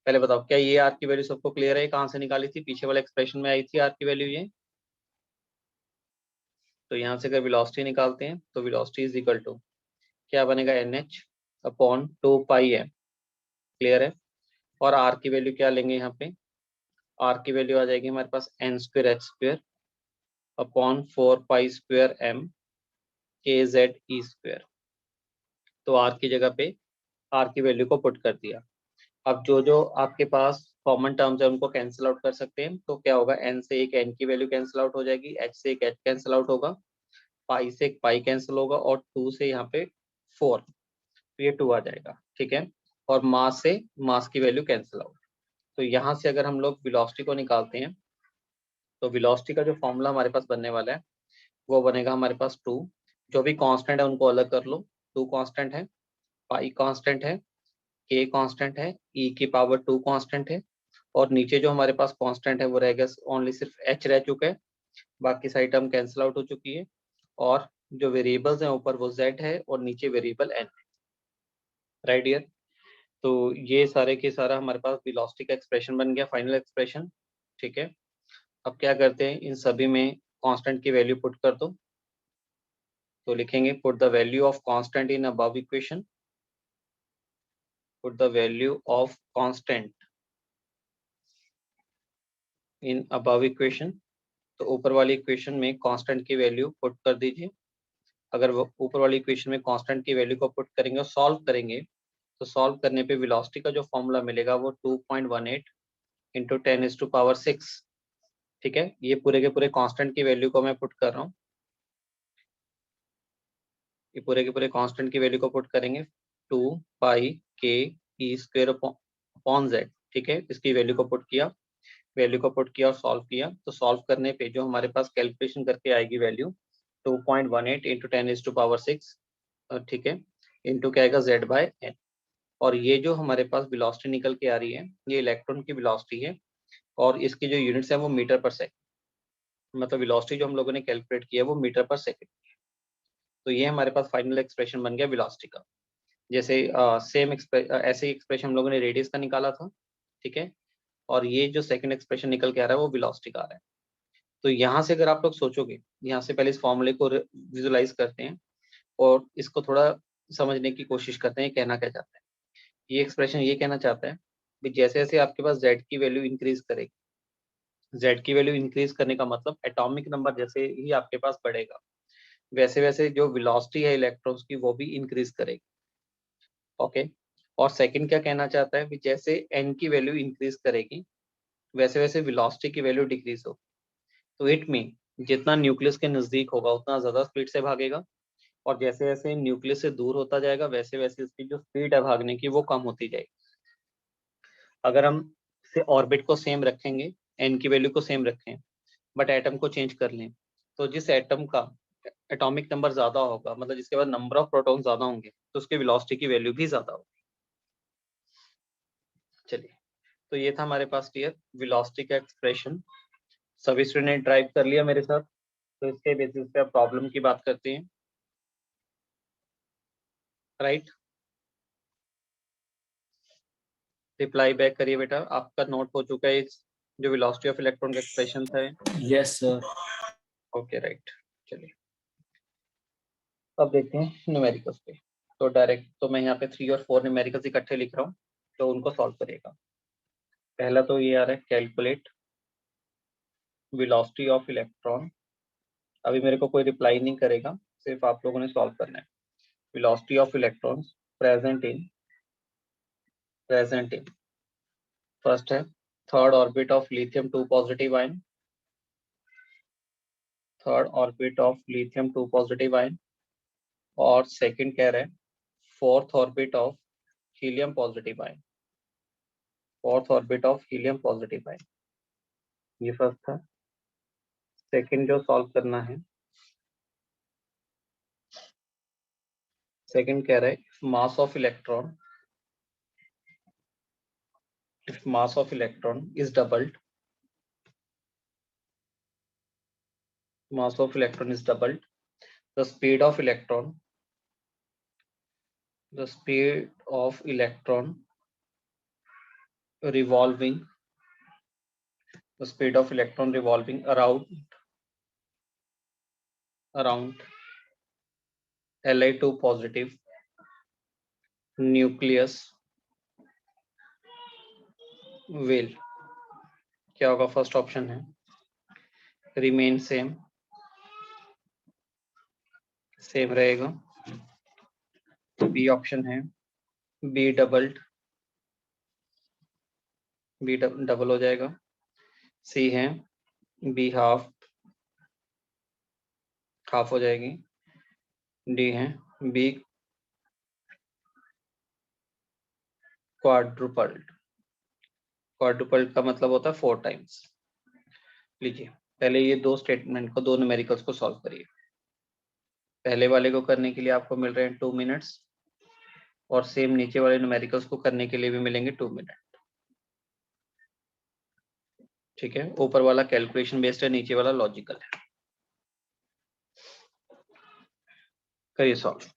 पहले बताओ क्या ये r की वैल्यू सबको क्लियर है? कहाँ से निकाली थी? पीछे वाले एक्सप्रेशन में आई थी r की वैल्यू ये। तो यहाँ से अगर वेलोसिटी निकालते हैं तो वेलोसिटी इज इक्वल टू क्या बनेगा, nh/2 m। क्लियर है। और r की वैल्यू क्या लेंगे यहाँ पे? r की वैल्यू आ जाएगी हमारे पास n²h² 4 m kz² तो r की जगह पे r की वैल्यू को पुट कर दिया। अब जो जो आपके पास कॉमन टर्म्स है उनको कैंसिल आउट कर सकते हैं। तो क्या होगा, n से एक n की वैल्यू कैंसिल आउट हो जाएगी, h से एक h कैंसिल आउट होगा, पाई से एक पाई कैंसिल होगा और 2 से यहाँ पे 4, तो ये 2 आ जाएगा। ठीक है। और मास से मास की वैल्यू कैंसिल आउट। तो यहाँ से अगर हम लोग वेलोसिटी को निकालते हैं तो वेलोसिटी का जो फॉर्मूला हमारे पास बनने वाला है वो बनेगा हमारे पास 2। जो भी कांस्टेंट है उनको अलग कर लो। 2 कांस्टेंट है, पाई कांस्टेंट है, k कांस्टेंट है, e⁻² कांस्टेंट है, और नीचे जो हमारे पास कांस्टेंट है वो रहेगा ओनली सिर्फ h रह चुका है, बाकी सारी टर्म कैंसिल आउट हो चुकी है। और जो वेरिएबल्स हैं ऊपर वो z है और नीचे वेरिएबल n है। Right dear. तो ये सारे के सारा हमारे पास वेलोसिटी का एक्सप्रेशन बन गया, फाइनल एक्सप्रेशन। ठीक है। अब क्या करते हैं, इन सभी में कांस्टेंट की वैल्यू पुट कर दो। तो लिखेंगे put the value of constant in above equation, put the value of constant in above equation. तो ऊपर वाली इक्वेशन में कांस्टेंट की वैल्यू पुट कर दीजिए। अगर वो ऊपर वाली इक्वेशन में कांस्टेंट की वैल्यू को पुट करेंगे और सॉल्व करेंगे तो सॉल्व करने पे वेलोसिटी का जो फॉर्मूला मिलेगा वो 2.18 इंटू 10⁶। ठीक है। ये पूरे के पूरे कांस्टेंट की वैल्यू को मैं पुट कर रहा हूँ। ये पूरे के पूरे कांस्टेंट की वैल्यू को पुट करेंगे 2 पाई k e² ठीक है। इसकी वैल्यू को पुट किया, वैल्यू को पुट किया और सॉल्व किया। तो सॉल्व करने पे जो हमारे पास कैलकुलेशन करके आएगी वैल्यू 2.18 इंटू 10⁶, ठीक है, इंटू क्या आएगा z/n। और ये जो हमारे पास वेलोसिटी निकल के आ रही है ये इलेक्ट्रॉन की वेलोसिटी है और इसकी जो यूनिट्स है वो मीटर पर सेकंड, मतलब वेलोसिटी जो हम लोगों ने कैलकुलेट किया है वो मीटर पर सेकंड। तो ये हमारे पास फाइनल एक्सप्रेशन बन गया वेलोसिटी का। जैसे ऐसे ही एक्सप्रेशन हम लोगों ने रेडियस का निकाला था। ठीक है। और ये जो सेकंड एक्सप्रेशन निकल के आ रहा है वो वेलोसिटी का आ रहा है। तो यहाँ से अगर आप लोग सोचोगे, यहाँ से पहले इस फॉर्मूले को विजुलाइज करते हैं और इसको थोड़ा समझने की कोशिश करते हैं कहना क्या चाहता है। ये एक्सप्रेशन ये कहना चाहता है कि जैसे जैसे आपके पास z की वैल्यू इंक्रीज करेगी, z की वैल्यू इंक्रीज करने का मतलब एटॉमिक नंबर जैसे ही आपके पास बढ़ेगा वैसे वैसे जो वेलोसिटी है इलेक्ट्रॉन्स की वो भी इंक्रीज करेगी। ओके। और सेकंड क्या कहना चाहता है कि जैसे n की वैल्यू इंक्रीज करेगी वैसे वैसे वेलोसिटी की वैल्यू डिक्रीज होगी। तो इट मीन जितना न्यूक्लियस के नजदीक होगा उतना ज्यादा स्पीड से भागेगा और जैसे जैसे न्यूक्लियस से दूर होता जाएगा वैसे वैसे इसकी जो स्पीड है भागने की वो कम होती जाएगी। अगर हम से ऑर्बिट को सेम रखेंगे, एन की वैल्यू को सेम रखें बट एटम को चेंज कर लें, तो जिस एटम का एटॉमिक नंबर ज्यादा होगा, मतलब जिसके पास नंबर ऑफ प्रोटॉन ज्यादा होंगे, तो उसकी वेलोसिटी की वैल्यू भी ज्यादा होगी। चलिए, तो ये था हमारे पास क्लियर वेलोसिटी का एक्सप्रेशन। सभी स्टूडेंट ने ड्राइव कर लिया मेरे साथ। तो इसके बेसिस पे अब प्रॉब्लम की बात करते हैं। राइट, रिप्लाई बैक करिए बेटा। आपका नोट हो चुका है जो वेलोसिटी ऑफ इलेक्ट्रॉन का एक्सप्रेशन था। Yes sir. Okay right. चलिए अब देखते हैं न्यूमेरिकल्स पे। तो डायरेक्ट तो मैं यहाँ पे 3 और 4 न्यूमेरिकल्स इकट्ठे लिख रहा हूँ, तो उनको सॉल्व करिएगा। पहला तो ये आ रहा है कैलकुलेट वेलोसिटी ऑफ इलेक्ट्रॉन। अभी मेरे को कोई रिप्लाई नहीं करेगा, सिर्फ आप लोगों ने सॉल्व करना है। velocity of electrons present in first है third orbit of lithium 2 positive ion, third orbit of lithium 2 positive ion, और सेकंड कह रहे हैं fourth orbit of helium positive ion, fourth orbit of helium positive ion. ये first था। Second जो solve करना है, सेकंड कह रहा है mass of electron, if mass of electron is doubled, mass of electron is doubled, the speed of electron revolving, the speed of electron revolving around Li2 positive nucleus will, क्या होगा? First option है remain same रहेगा। B option है B double हो जाएगा। सी है be half हो जाएगी। डी है बी क्वाड्रुपल्ड का मतलब होता है 4 टाइम्स। लीजिए पहले ये दो स्टेटमेंट को, दो न्यूमेरिकल्स को सॉल्व करिए। पहले वाले को करने के लिए आपको मिल रहे हैं 2 मिनट्स, और सेम नीचे वाले न्यूमेरिकल्स को करने के लिए भी मिलेंगे 2 मिनट। ठीक है, ऊपर वाला कैलकुलेशन बेस्ड है, नीचे वाला लॉजिकल है। करिए सॉल्व।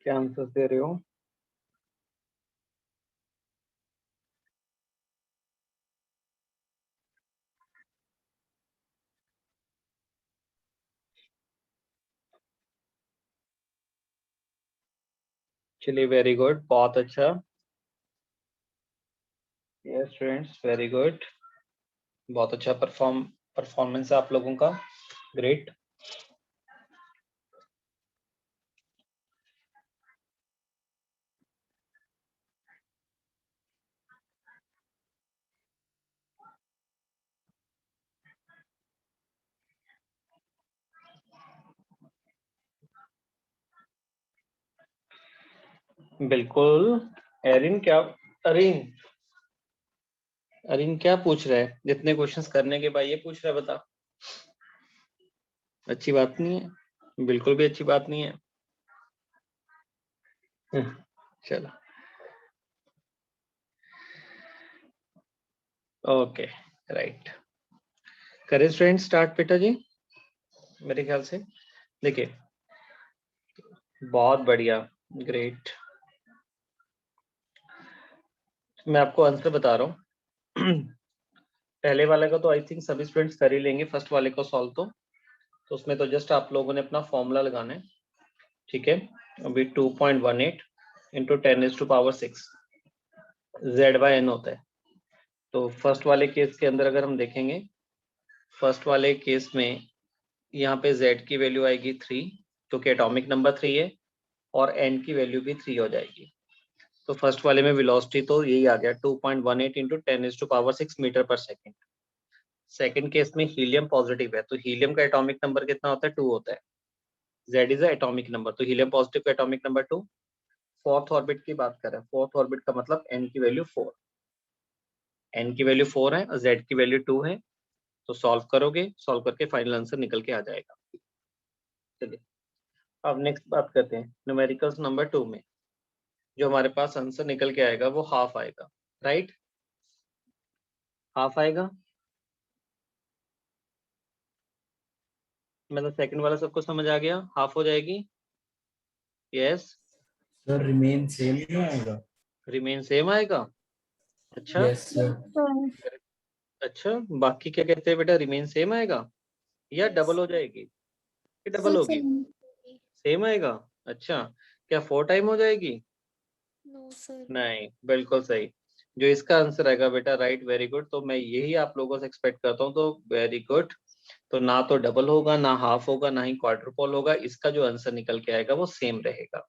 क्या आंसर दे रहे हो? चलिए वेरी गुड, बहुत अच्छा। यस स्टूडेंट्स, वेरी गुड, बहुत अच्छा परफॉर्मेंस है आप लोगों का। ग्रेट। बिल्कुल। एरिन क्या पूछ रहा है? जितने क्वेश्चंस करने के बाद ये पूछ रहा है, बता। अच्छी बात नहीं है, बिल्कुल भी अच्छी बात नहीं है। चलो ओके राइट। करें स्टूडेंट स्टार्ट बेटा जी, मेरे ख्याल से। देखिए बहुत बढ़िया, ग्रेट। मैं आपको आंसर बता रहा हूँ। पहले वाले का तो आई थिंक सभी स्टूडेंट्स कर ही लेंगे, फर्स्ट वाले को सॉल्व तो उसमें तो जस्ट आप लोगों ने अपना फॉर्मूला लगाना है। ठीक है, अभी 2.18 इंटू 10⁶ Z/N होता है। तो फर्स्ट वाले केस के अंदर अगर हम देखेंगे, फर्स्ट वाले केस में यहाँ पे Z की वैल्यू आएगी 3, क्योंकि एटॉमिक नंबर 3 है, और N की वैल्यू भी 3 हो जाएगी। तो फर्स्ट वाले में वेलोसिटी तो यही आ गया 2.18 इंटू 10⁶ मीटर पर सेकेंड। सेकंड केस में हीलियम पॉजिटिव है, तो हीलियम का एटॉमिक नंबर कितना होता है? 2 होता है। Z इज एटॉमिक नंबर, तो हीलियम पॉजिटिव का एटॉमिक नंबर 2। फोर्थ ऑर्बिट की बात करें, फोर्थ ऑर्बिट का मतलब n की वैल्यू 4, n की वैल्यू 4 है और Z की वैल्यू 2 है। तो सॉल्व करोगे, सॉल्व करके फाइनल आंसर निकल के आ जाएगा। चलिए अब नेक्स्ट बात करते हैं न्यूमेरिकल्स नंबर 2 में। जो हमारे पास आंसर निकल के आएगा वो हाफ आएगा, राइट? हाफ आएगा, मतलब सेकंड वाला सबको समझ आ गया, हाफ हो जाएगी। यस, सर रिमेन सेम ही आएगा। रिमेन सेम आएगा। अच्छा, यस सर। सर अच्छा, बाकी क्या कहते हैं बेटा? रिमेन सेम आएगा या Yes. डबल हो जाएगी कि डबल सर होगी? सेम। सेम आएगा। अच्छा, क्या 4 टाइम हो जाएगी? No sir. नहीं, बिल्कुल सही। जो इसका आंसर आएगा बेटा, राइट, वेरी गुड। तो मैं यही आप लोगों से एक्सपेक्ट करता हूँ, तो वेरी गुड। तो ना तो डबल होगा, ना हाफ होगा, ना ही क्वाड्रुपल होगा, इसका जो आंसर निकल के आएगा वो सेम रहेगा।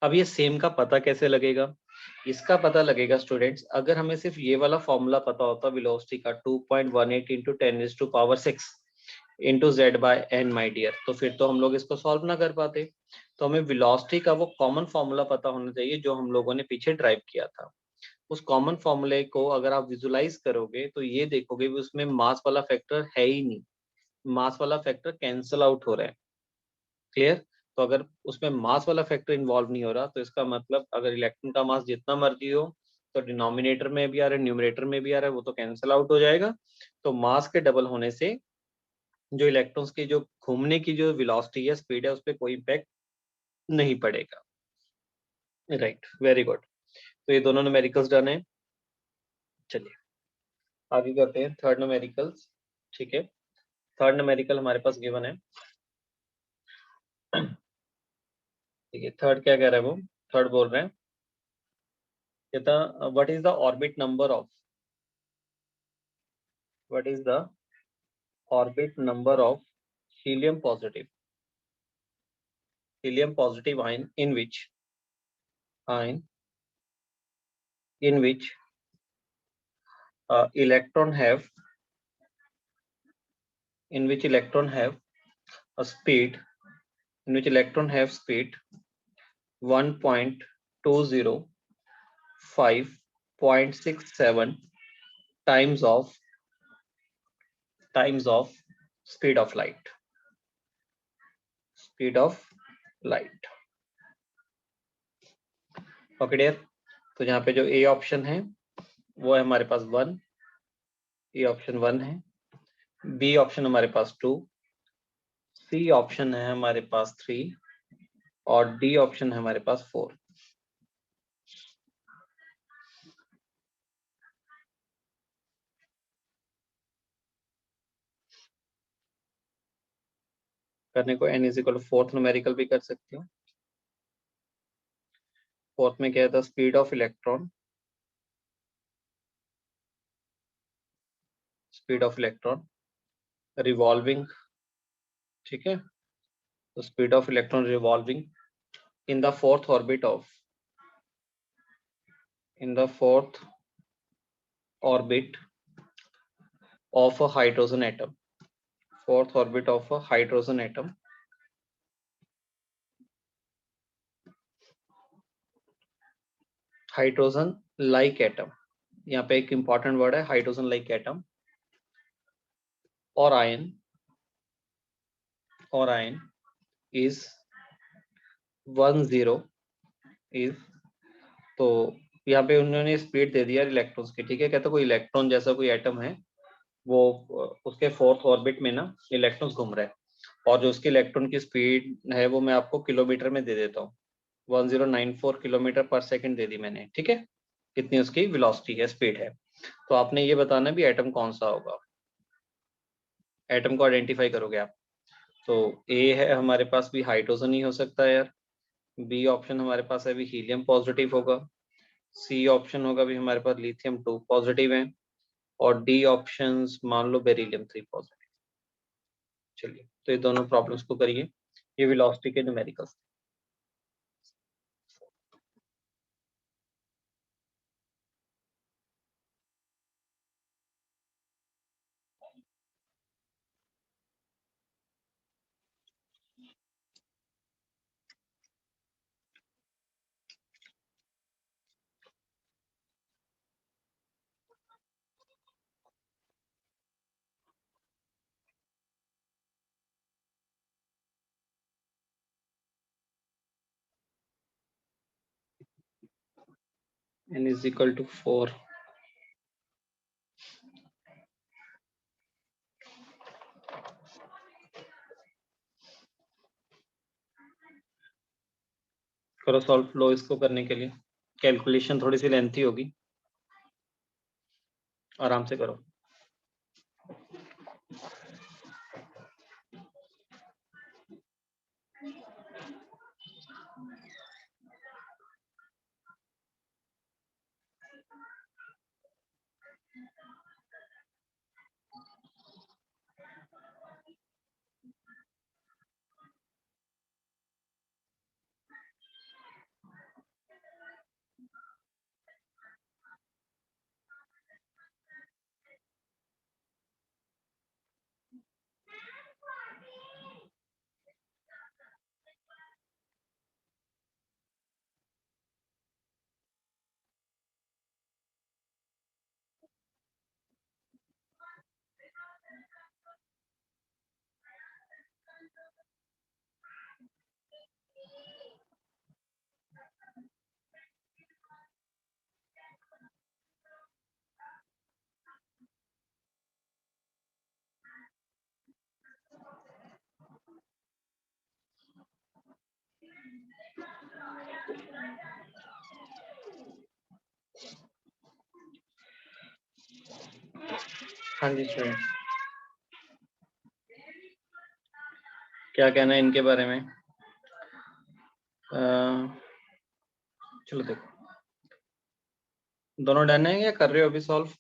अब ये सेम का पता कैसे लगेगा? इसका पता लगेगा स्टूडेंट्स, अगर हमें सिर्फ ये वाला फॉर्मूला पता होता वेलोसिटी का 2.18 into 10⁻⁶ into Z by n, my dear, तो फिर तो हम लोग इसको सॉल्व ना कर पाते। तो हमें वेलोसिटी का वो कॉमन फॉर्मूला पता होना चाहिए जो हम लोगों ने पीछे ड्राइव किया था। उस कॉमन फॉर्मूले को अगर आप विजुलाइज करोगे तो ये देखोगे भी उसमें मास वाला फैक्टर है ही नहीं, मास वाला फैक्टर कैंसल आउट हो रहा है। क्लियर? तो अगर उसमें मास वाला फैक्टर इन्वॉल्व नहीं हो रहा, तो इसका मतलब अगर इलेक्ट्रॉन का मास जितना मर्जी हो, तो डिनोमिनेटर में भी आ रहा है, न्यूमरेटर में भी आ रहा है, वो तो कैंसिल आउट हो जाएगा। तो मास के डबल होने से जो इलेक्ट्रॉन्स की जो घूमने की जो वेलोसिटी है, स्पीड है, उस पर कोई इम्पैक्ट नहीं पड़ेगा। Right, very good. तो ये दोनों न्यूमेरिकल्स डन है। चलिए आगे करते हैं थर्ड न्यूमेरिकल्स। ठीक है, थर्ड न्यूमेरिकल हमारे पास गिवन है। ठीक है, थर्ड क्या कह रहा है वो? थर्ड बोल रहे हैं, कहता what is the orbit number of, what is the orbit number of helium positive, helium positive ion in which ion in which electron have, in which electron have a speed, in which electron have speed 1.205.67 times of speed of light, speed of light. Okay dear, तो यहाँ पे जो A option है वो है हमारे पास 1, A option 1 है, B option हमारे पास 2, सी ऑप्शन है हमारे पास 3 और डी ऑप्शन है हमारे पास 4। करने को n is equal to fourth numerical भी कर सकते हो। फोर्थ में क्या था? Speed of electron, speed of electron revolving, ठीक है, तो speed of electron revolving in the fourth orbit of, in the fourth orbit of a hydrogen atom, fourth orbit of a hydrogen atom, hydrogen like atom, यहाँ पे एक important word है hydrogen like atom, और ion, और ion is 10 is, तो यहाँ पे उन्होंने स्पीड दे दिया इलेक्ट्रॉन्स की, ठीक है, कहते कोई इलेक्ट्रॉन जैसा कोई एटम है, वो उसके फोर्थ ऑर्बिट में ना इलेक्ट्रॉन्स घूम रहे हैं, और जो उसकी इलेक्ट्रॉन की स्पीड है वो मैं आपको किलोमीटर में दे देता हूँ, 1094 किलोमीटर पर सेकंड दे दी मैंने, ठीक है, कितनी उसकी वेलोसिटी है, स्पीड है। तो आपने ये बताना भी एटम कौन सा होगा, एटम को आइडेंटिफाई करोगे आप। तो ए है हमारे पास भी हाइड्रोजन ही हो सकता है यार, बी ऑप्शन हमारे पास है भी हीलियम पॉजिटिव होगा, सी ऑप्शन होगा भी हमारे पास लिथियम 2 पॉजिटिव है, और डी ऑप्शन मान लो बेरिलियम 3 पॉजिटिव। चलिए तो ये दोनों प्रॉब्लम्स को करिए, ये वेलोसिटी के numericals. n is equal to 4. करो सॉल्व लो इसको करने के लिए, कैलकुलेशन थोड़ी सी लेंथी होगी, आराम से करो। हाँ जी स्टूडेंट, क्या कहना है इनके बारे में? चलो देखो, दोनों डन है या कर रहे हो अभी सॉल्व?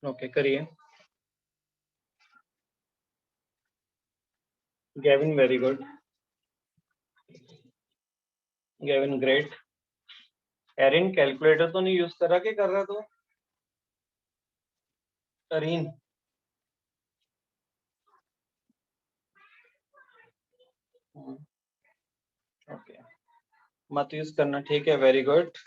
ओके करिए। Gavin very good, Gavin great. Erin calculator तो नहीं यूज कर रहा, क्या कर रहा तू? अरीन ओके, मत यूज करना, ठीक है, वेरी गुड।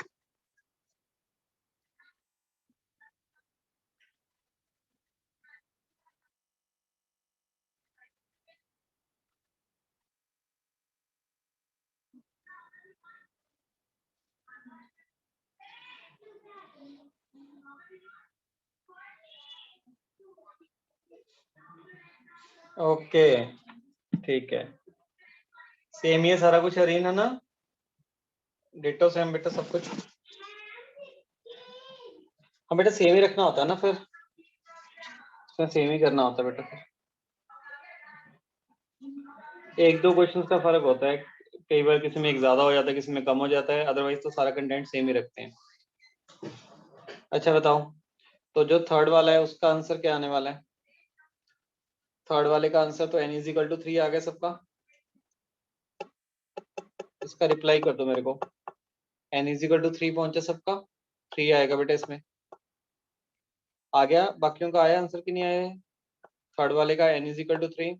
ओके ठीक है, सेम ही है सारा कुछ अरीन, है ना? डिटो सेम बेटा सब कुछ। हाँ बेटा सेम ही रखना होता है ना, फिर इसमें सेम ही करना होता है बेटा। फिर एक दो क्वेश्चंस का फर्क होता है, कई बार किसी में एक ज्यादा हो जाता है, किसी में कम हो जाता है, अदरवाइज तो सारा कंटेंट सेम ही रखते हैं। अच्छा बताओ, तो जो थर्ड वाला है उसका आंसर क्या आने वाला है? थर्ड वाले का आंसर तो n इज इक्वल टू 3 आ गया सबका। इसका रिप्लाई कर दो मेरे को, n इज इक्वल टू 3 पहुंचा सबका, 3 आएगा बेटा इसमें। आ गया? बाकियों का आया आंसर कि नहीं आया है? थर्ड वाले का n इज इक्वल टू 3।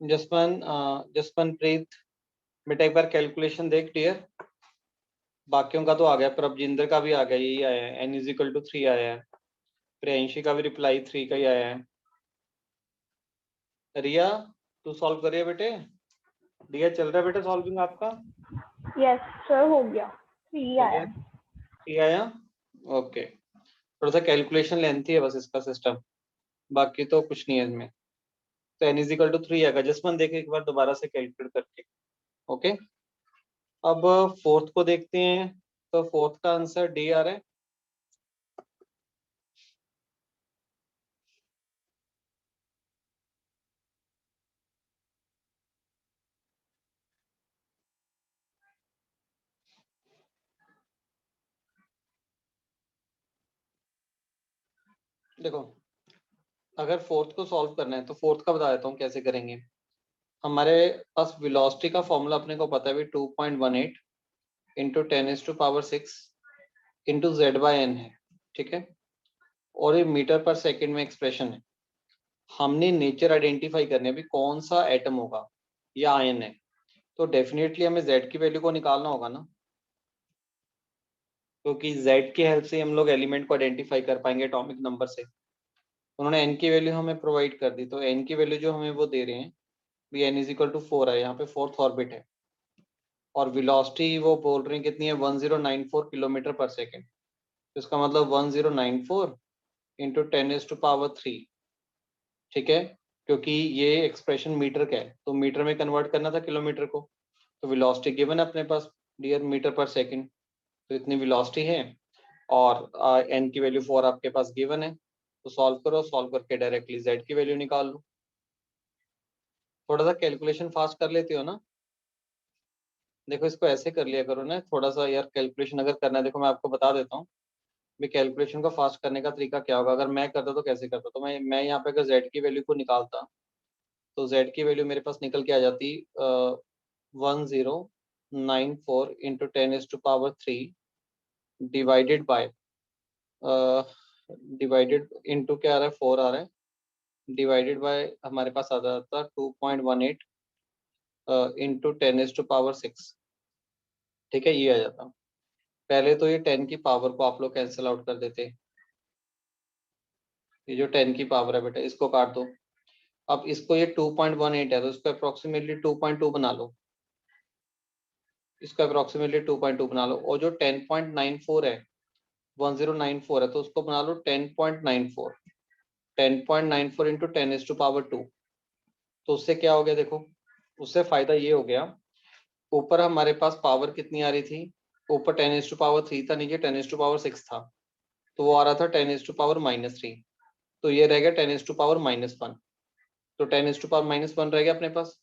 जसपन प्रीत बेटा एक बार कैलकुलेशन देख डियर। बाकियों का तो आ गया, प्रभजिंदर का भी आ गया, यही आया है, n इज इक्वल टू 3 आया है। प्रियंशी का भी रिप्लाई 3 का ही आया है। रिया तू सॉल्व करिए बेटे। रिया चल रहा है बेटा सॉल्विंग आपका? यस सर हो गया, 3 आया। 3 आया, ओके। थोड़ा सा कैलकुलेशन लेंथी है बस इसका सिस्टम, बाकी तो कुछ नहीं है इसमें। तो n इज इक्वल टू 3 आएगा, जसमन देखे एक बार दोबारा से कैलकुलेट करके। ओके, अब फोर्थ को देखते हैं, तो फोर्थ का आंसर डी आ रहा है। देखो अगर फोर्थ को सॉल्व करना है तो फोर्थ का बता देता हूँ कैसे करेंगे। हमारे पास वेलोसिटी का फॉर्मूला अपने को पता है भी 2.18 इंटू 10⁻⁶ इंटू z/n है, ठीक है, और ये मीटर पर सेकंड में एक्सप्रेशन है। हमने नेचर आइडेंटिफाई करने भी कौन सा एटम होगा या आयन है, तो डेफिनेटली हमें z की वैल्यू को निकालना होगा ना। क्योंकि z की हेल्प से हम लोग एलिमेंट को आइडेंटिफाई कर पाएंगे एटॉमिक नंबर से। उन्होंने n की वैल्यू हमें प्रोवाइड कर दी, तो n की वैल्यू जो हमें वो दे रहे हैं भी n इज इक्वल टू 4 है, यहाँ पे 4th ऑर्बिट है, और वेलोसिटी वो बोल रहे हैं कितनी है 1094 किलोमीटर पर सेकेंड। तो इसका मतलब 1094 इंटू 10⁻3, ठीक है, क्योंकि ये एक्सप्रेशन मीटर का है तो मीटर में कन्वर्ट करना था किलोमीटर को, तो वेलोसिटी गिवन है अपने पास डियर मीटर पर सेकेंड, तो इतनी वेलोसिटी है, और n की वैल्यू 4 आपके पास गिवन है, तो सॉल्व करो, सॉल्व करके डायरेक्टली z की वैल्यू निकाल लो। थोड़ा सा कैलकुलेशन फास्ट कर लेते हो ना, देखो इसको ऐसे कर लिया करो ना थोड़ा सा यार, कैलकुलेशन अगर करना है, देखो मैं आपको बता देता हूँ भी कैलकुलेशन को फास्ट करने का तरीका क्या होगा। अगर मैं करता तो कैसे करता, तो मैं यहाँ पे अगर z की वैल्यू को निकालता, तो z की वैल्यू मेरे पास निकल के आ जाती 1094 into 10⁻3 divided by, divided into क्या आ रहा है 4 आ रहा है, डिवाइडेड बाय हमारे पास आ जाता 2.18 इंटू 10⁻6, ठीक है, ये आ जाता। पहले तो ये 10 की पावर को आप लोग कैंसिल आउट कर देते, ये जो 10 की पावर है बेटा इसको काट दो। अब इसको ये 2.18 है तो इसको अप्रोक्सीमेटली 2.2 बना लो, इसको अप्रोक्सीमेटली 2.2 बना लो, और जो 10.94 है 1094 है तो उसको बना लो 10.94, 10.94 इंटू 10⁻2, तो उससे क्या हो गया देखो, उससे फायदा ये हो गया, ऊपर हमारे पास पावर कितनी आ रही थी, ऊपर 10⁻3 था, नीचे 10⁻6 था, तो वो आ रहा था 10⁻−3, तो ये रह गया 10⁻−1, तो 10⁻−1 रह गया अपने पास।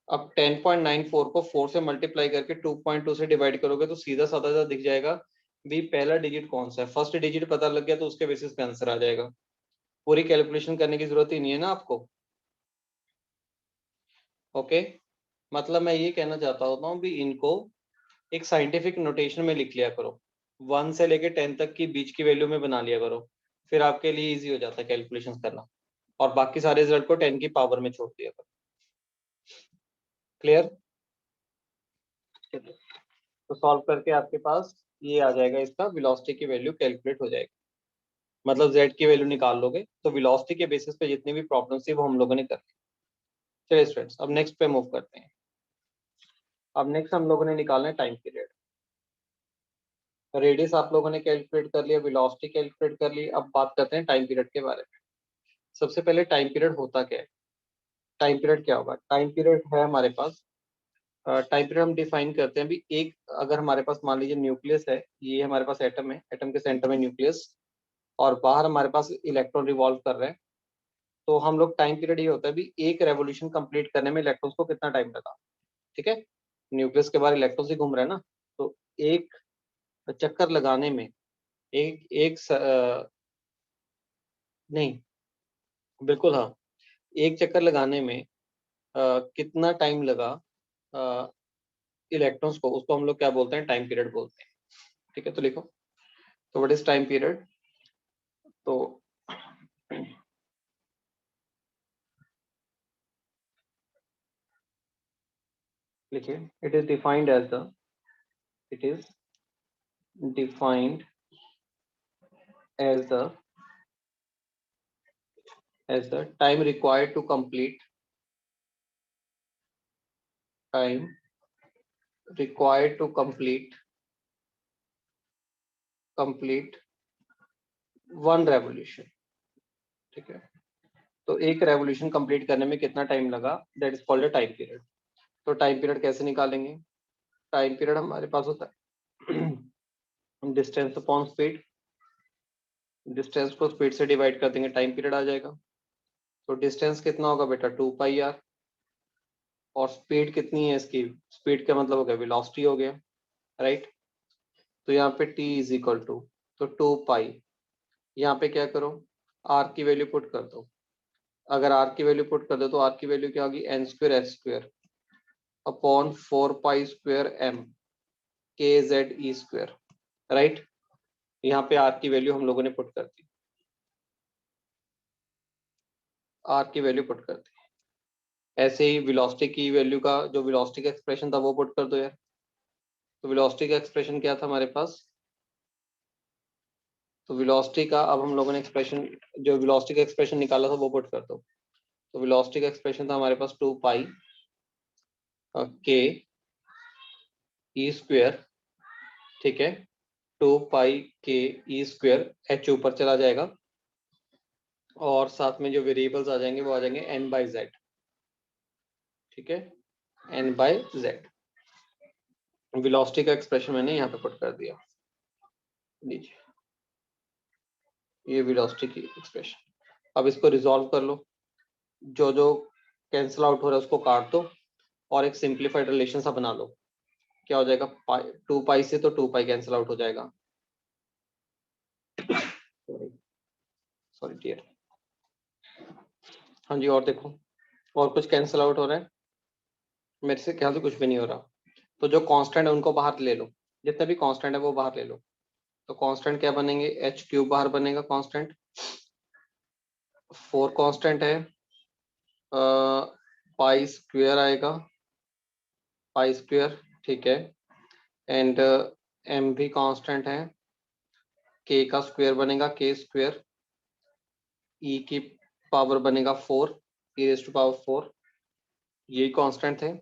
अब 10.94 को 4 से मल्टीप्लाई करके 2.2 से डिवाइड करोगे तो सीधा साधा दिख जाएगा भी पहला डिजिट कौन सा है, फर्स्ट डिजिट पता लग गया तो उसके बेसिस पे आंसर आ जाएगा, पूरी कैलकुलेशन करने की जरूरत ही नहीं है ना आपको। ओके, मतलब मैं ये कहना चाहता होता हूँ भी इनको एक साइंटिफिक नोटेशन में लिख लिया करो, 1 से लेके 10 तक की बीच की वैल्यू में बना लिया करो, फिर आपके लिए इजी हो जाता है कैलकुलेशन करना, और बाकी सारे रिजल्ट को 10 की पावर में छोड़ दिया करो। क्लियर, तो सॉल्व करके आपके पास ये आ जाएगा, इसका वेलोसिटी की वैल्यू कैलकुलेट हो जाएगी, मतलब z की वैल्यू निकाल लोगे, तो वेलोसिटी के बेसिस पे जितनी भी प्रॉब्लम्स थी वो हम लोगों ने कर ली। चलिए स्टूडेंट्स अब नेक्स्ट पे मूव करते हैं। अब नेक्स्ट हम लोगों ने निकालना है टाइम पीरियड। रेडियस आप लोगों ने कैलकुलेट कर लिया, वेलोसिटी कैलकुलेट कर ली, अब बात करते हैं टाइम पीरियड के बारे में। सबसे पहले टाइम पीरियड होता क्या है, टाइम पीरियड क्या होगा, टाइम पीरियड है हमारे पास, टाइम पीरियड हम डिफाइन करते हैं भी एक, अगर हमारे पास मान लीजिए न्यूक्लियस है, ये हमारे पास एटम है, एटम के सेंटर में न्यूक्लियस, और बाहर हमारे पास इलेक्ट्रॉन रिवॉल्व कर रहे हैं, तो हम लोग टाइम पीरियड ये होता है भी एक रेवोल्यूशन कंप्लीट करने में इलेक्ट्रॉन्स को कितना टाइम लगा, ठीक है, न्यूक्लियस के बाहर इलेक्ट्रॉन्स ही घूम रहे हैं ना, तो एक चक्कर लगाने में एक एक नहीं, बिल्कुल हाँ, एक चक्कर लगाने में कितना टाइम लगा इलेक्ट्रॉन्स को, उसको हम लोग क्या बोलते हैं, टाइम पीरियड बोलते हैं, ठीक है। तो लिखो, तो व्हाट इज टाइम पीरियड, तो लिखिए, it is defined as the, it is defined as the time required to complete, time required to complete one revolution, ठीक है, तो एक रेवोल्यूशन कंप्लीट करने में कितना टाइम लगा, that is called a time period. तो टाइम पीरियड कैसे निकालेंगे, टाइम पीरियड हमारे पास होता है डिस्टेंस अपॉन स्पीड, डिस्टेंस को स्पीड से डिवाइड कर देंगे, टाइम पीरियड आ जाएगा। तो डिस्टेंस कितना होगा बेटा 2πr, और स्पीड कितनी है इसकी, स्पीड का मतलब हो गया वेलोसिटी हो गया, राइट। तो यहाँ पे t इज इक्वल टू, तो 2π, यहाँ पे क्या करो, r की वैल्यू पुट कर दो, अगर r की वैल्यू पुट कर दो तो r की वैल्यू क्या होगी n²s² upon 4π² m kze², right. यहाँ पे r की वैल्यू हम लोगों ने पुट कर दी, r की वैल्यू पुट कर दी। ऐसे ही वेलोसिटी की वैल्यू का, जो वेलोसिटी का एक्सप्रेशन था वो पुट कर दो यार। तो वेलोसिटी का एक्सप्रेशन क्या था हमारे पास, तो वेलोसिटी का अब हम लोगों ने एक्सप्रेशन, जो वेलोसिटी का एक्सप्रेशन निकाला था वो पुट कर दो। तो वेलोसिटी का एक्सप्रेशन था हमारे पास 2 पाई के ई स्क्वायर, ठीक है, 2 पाई के ई स्क्वायर, एच ऊपर चला जाएगा और साथ में जो वेरिएबल्स आ जाएंगे वो आ जाएंगे n बाई जेड, ठीक है, n बाई जेड। वेलोसिटी का एक्सप्रेशन मैंने यहाँ पे पुट कर दिया, लीजिए ये वेलोसिटी की एक्सप्रेशन। अब इसको रिजॉल्व कर लो, जो जो कैंसिल आउट हो रहा है उसको काट दो और एक सिंप्लीफाइड रिलेशन सा बना लो। क्या हो जाएगा, पाई 2 पाई से तो 2 पाई कैंसिल आउट हो जाएगा, सॉरी डियर। हाँ जी, और देखो और कुछ कैंसिल आउट हो रहा है, मेरे से ख्याल से कुछ भी नहीं हो रहा। तो जो कांस्टेंट है उनको बाहर ले लो, जितने भी कांस्टेंट है वो बाहर ले लो। तो कांस्टेंट क्या बनेंगे, एच क्यूब बाहर बनेगा कांस्टेंट, 4 कांस्टेंट है, पाई स्क्वायर आएगा, पाई स्क्वायर, ठीक है, एंड एम भी कांस्टेंट है, के का स्क्वायर बनेगा के स्क्वायर, ई की पावर बनेगा 4, ई रेज़ टू पावर 4, ये कांस्टेंट थे।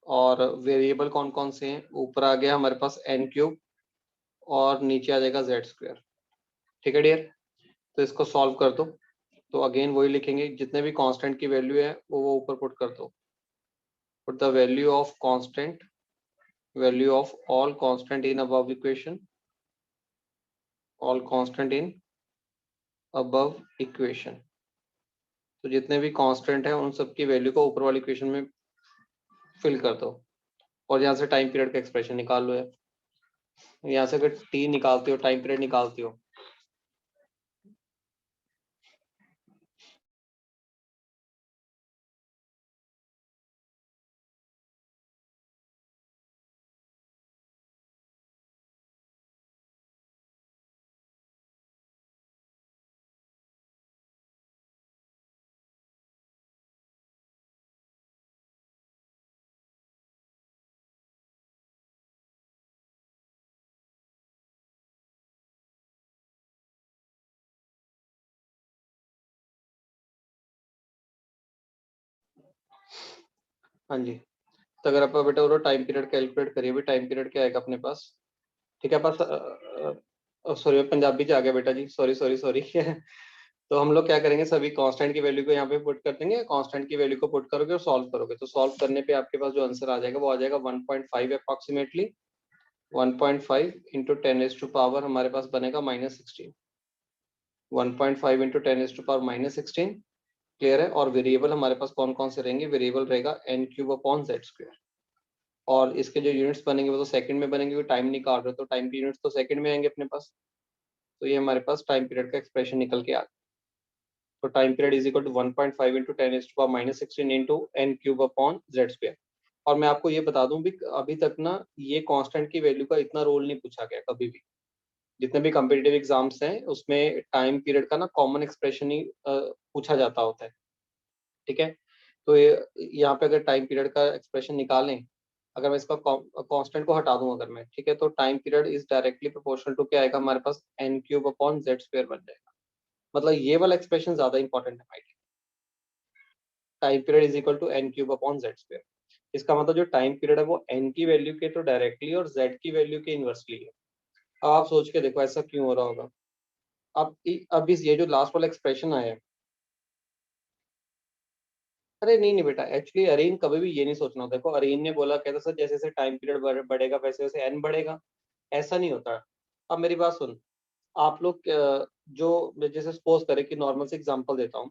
और वेरिएबल कौन कौन से हैं, ऊपर आ गया हमारे पास एन क्यूब और नीचे आ जाएगा जेड स्क्वायर, ठीक है डियर। तो इसको सॉल्व कर दो, तो अगेन वही लिखेंगे, जितने भी कांस्टेंट की वैल्यू है वो ऊपर पुट कर दो। Put the value of constant, value of all constant in above equation, all constant in above equation. तो जितने भी कांस्टेंट है उन सब की वैल्यू को ऊपर वाली इक्वेशन में फिल कर दो और यहाँ से टाइम पीरियड का एक्सप्रेशन निकाल लो यार। यहाँ से अगर टी निकालते हो, टाइम पीरियड निकालते हो, हाँ जी। तो अगर आप बेटा वो टाइम पीरियड कैलकुलेट करिए, भी टाइम पीरियड क्या आएगा अपने पास, ठीक है, पास सॉरी पंजाबी च आ गया बेटा जी, सॉरी सॉरी सॉरी तो हम लोग क्या करेंगे, सभी कांस्टेंट की वैल्यू को यहाँ पे पुट कर देंगे, कांस्टेंट की वैल्यू को पुट करोगे और सॉल्व करोगे, तो सॉल्व करने पे आपके पास जो आंसर आ जाएगा वो आ जाएगा 1.5 अप्रॉक्सीमेटली, 1.5 इंटू 10⁻⁴ हमारे पास बनेगा -16, 1.5 इंटू 10⁻⁻16, क्लियर है। और वेरिएबल हमारे पास कौन कौन से रहेंगे, वेरिएबल रहेगा n cube upon Z square, और इसके जो यूनिट्स बनेंगे वो तो सेकंड में बनेंगे, टाइम निकाल रहे हो तो टाइम की यूनिट्स तो सेकंड में आएंगे अपने पास। तो ये हमारे पास टाइम पीरियड का एक्सप्रेशन निकल के आ गया। तो time period is equal to 1.5 into 10⁻⁻16 into n cube upon Z square. और मैं आपको ये बता दूं भी, अभी तक ना ये कांस्टेंट की वैल्यू का इतना रोल नहीं पूछा गया कभी भी, जितने भी कम्पिटिटिव एग्जाम्स हैं उसमें टाइम पीरियड का ना कॉमन एक्सप्रेशन ही पूछा जाता होता है, ठीक है। तो यहाँ पे अगर टाइम पीरियड का एक्सप्रेशन निकालें, अगर मैं इसका कांस्टेंट को हटा दूं अगर मैं, ठीक है, तो time period is directly proportional to क्या आएगा हमारे पास, n cube upon Z square बन जाएगा। मतलब ये वाला एक्सप्रेशन ज्यादा इंपॉर्टेंट है भाई, time period is equal to n cube upon Z square. इसका मतलब जो टाइम पीरियड है वो n की वैल्यू के तो डायरेक्टली और z की वैल्यू के इनवर्सली है। अब आप सोच के देखो ऐसा क्यों हो रहा होगा। अब इस ये जो लास्ट वाला एक्सप्रेशन आया है, अरे नहीं नहीं बेटा, एक्चुअली अरेन कभी भी ये नहीं सोचना होता। देखो अरेन ने बोला, कहता सर जैसे जैसे टाइम पीरियड बढ़ेगा वैसे वैसे एन बढ़ेगा, ऐसा नहीं होता। अब मेरी बात सुन, आप लोग जो जैसे सपोज करें कि नॉर्मल से एग्जांपल देता हूँ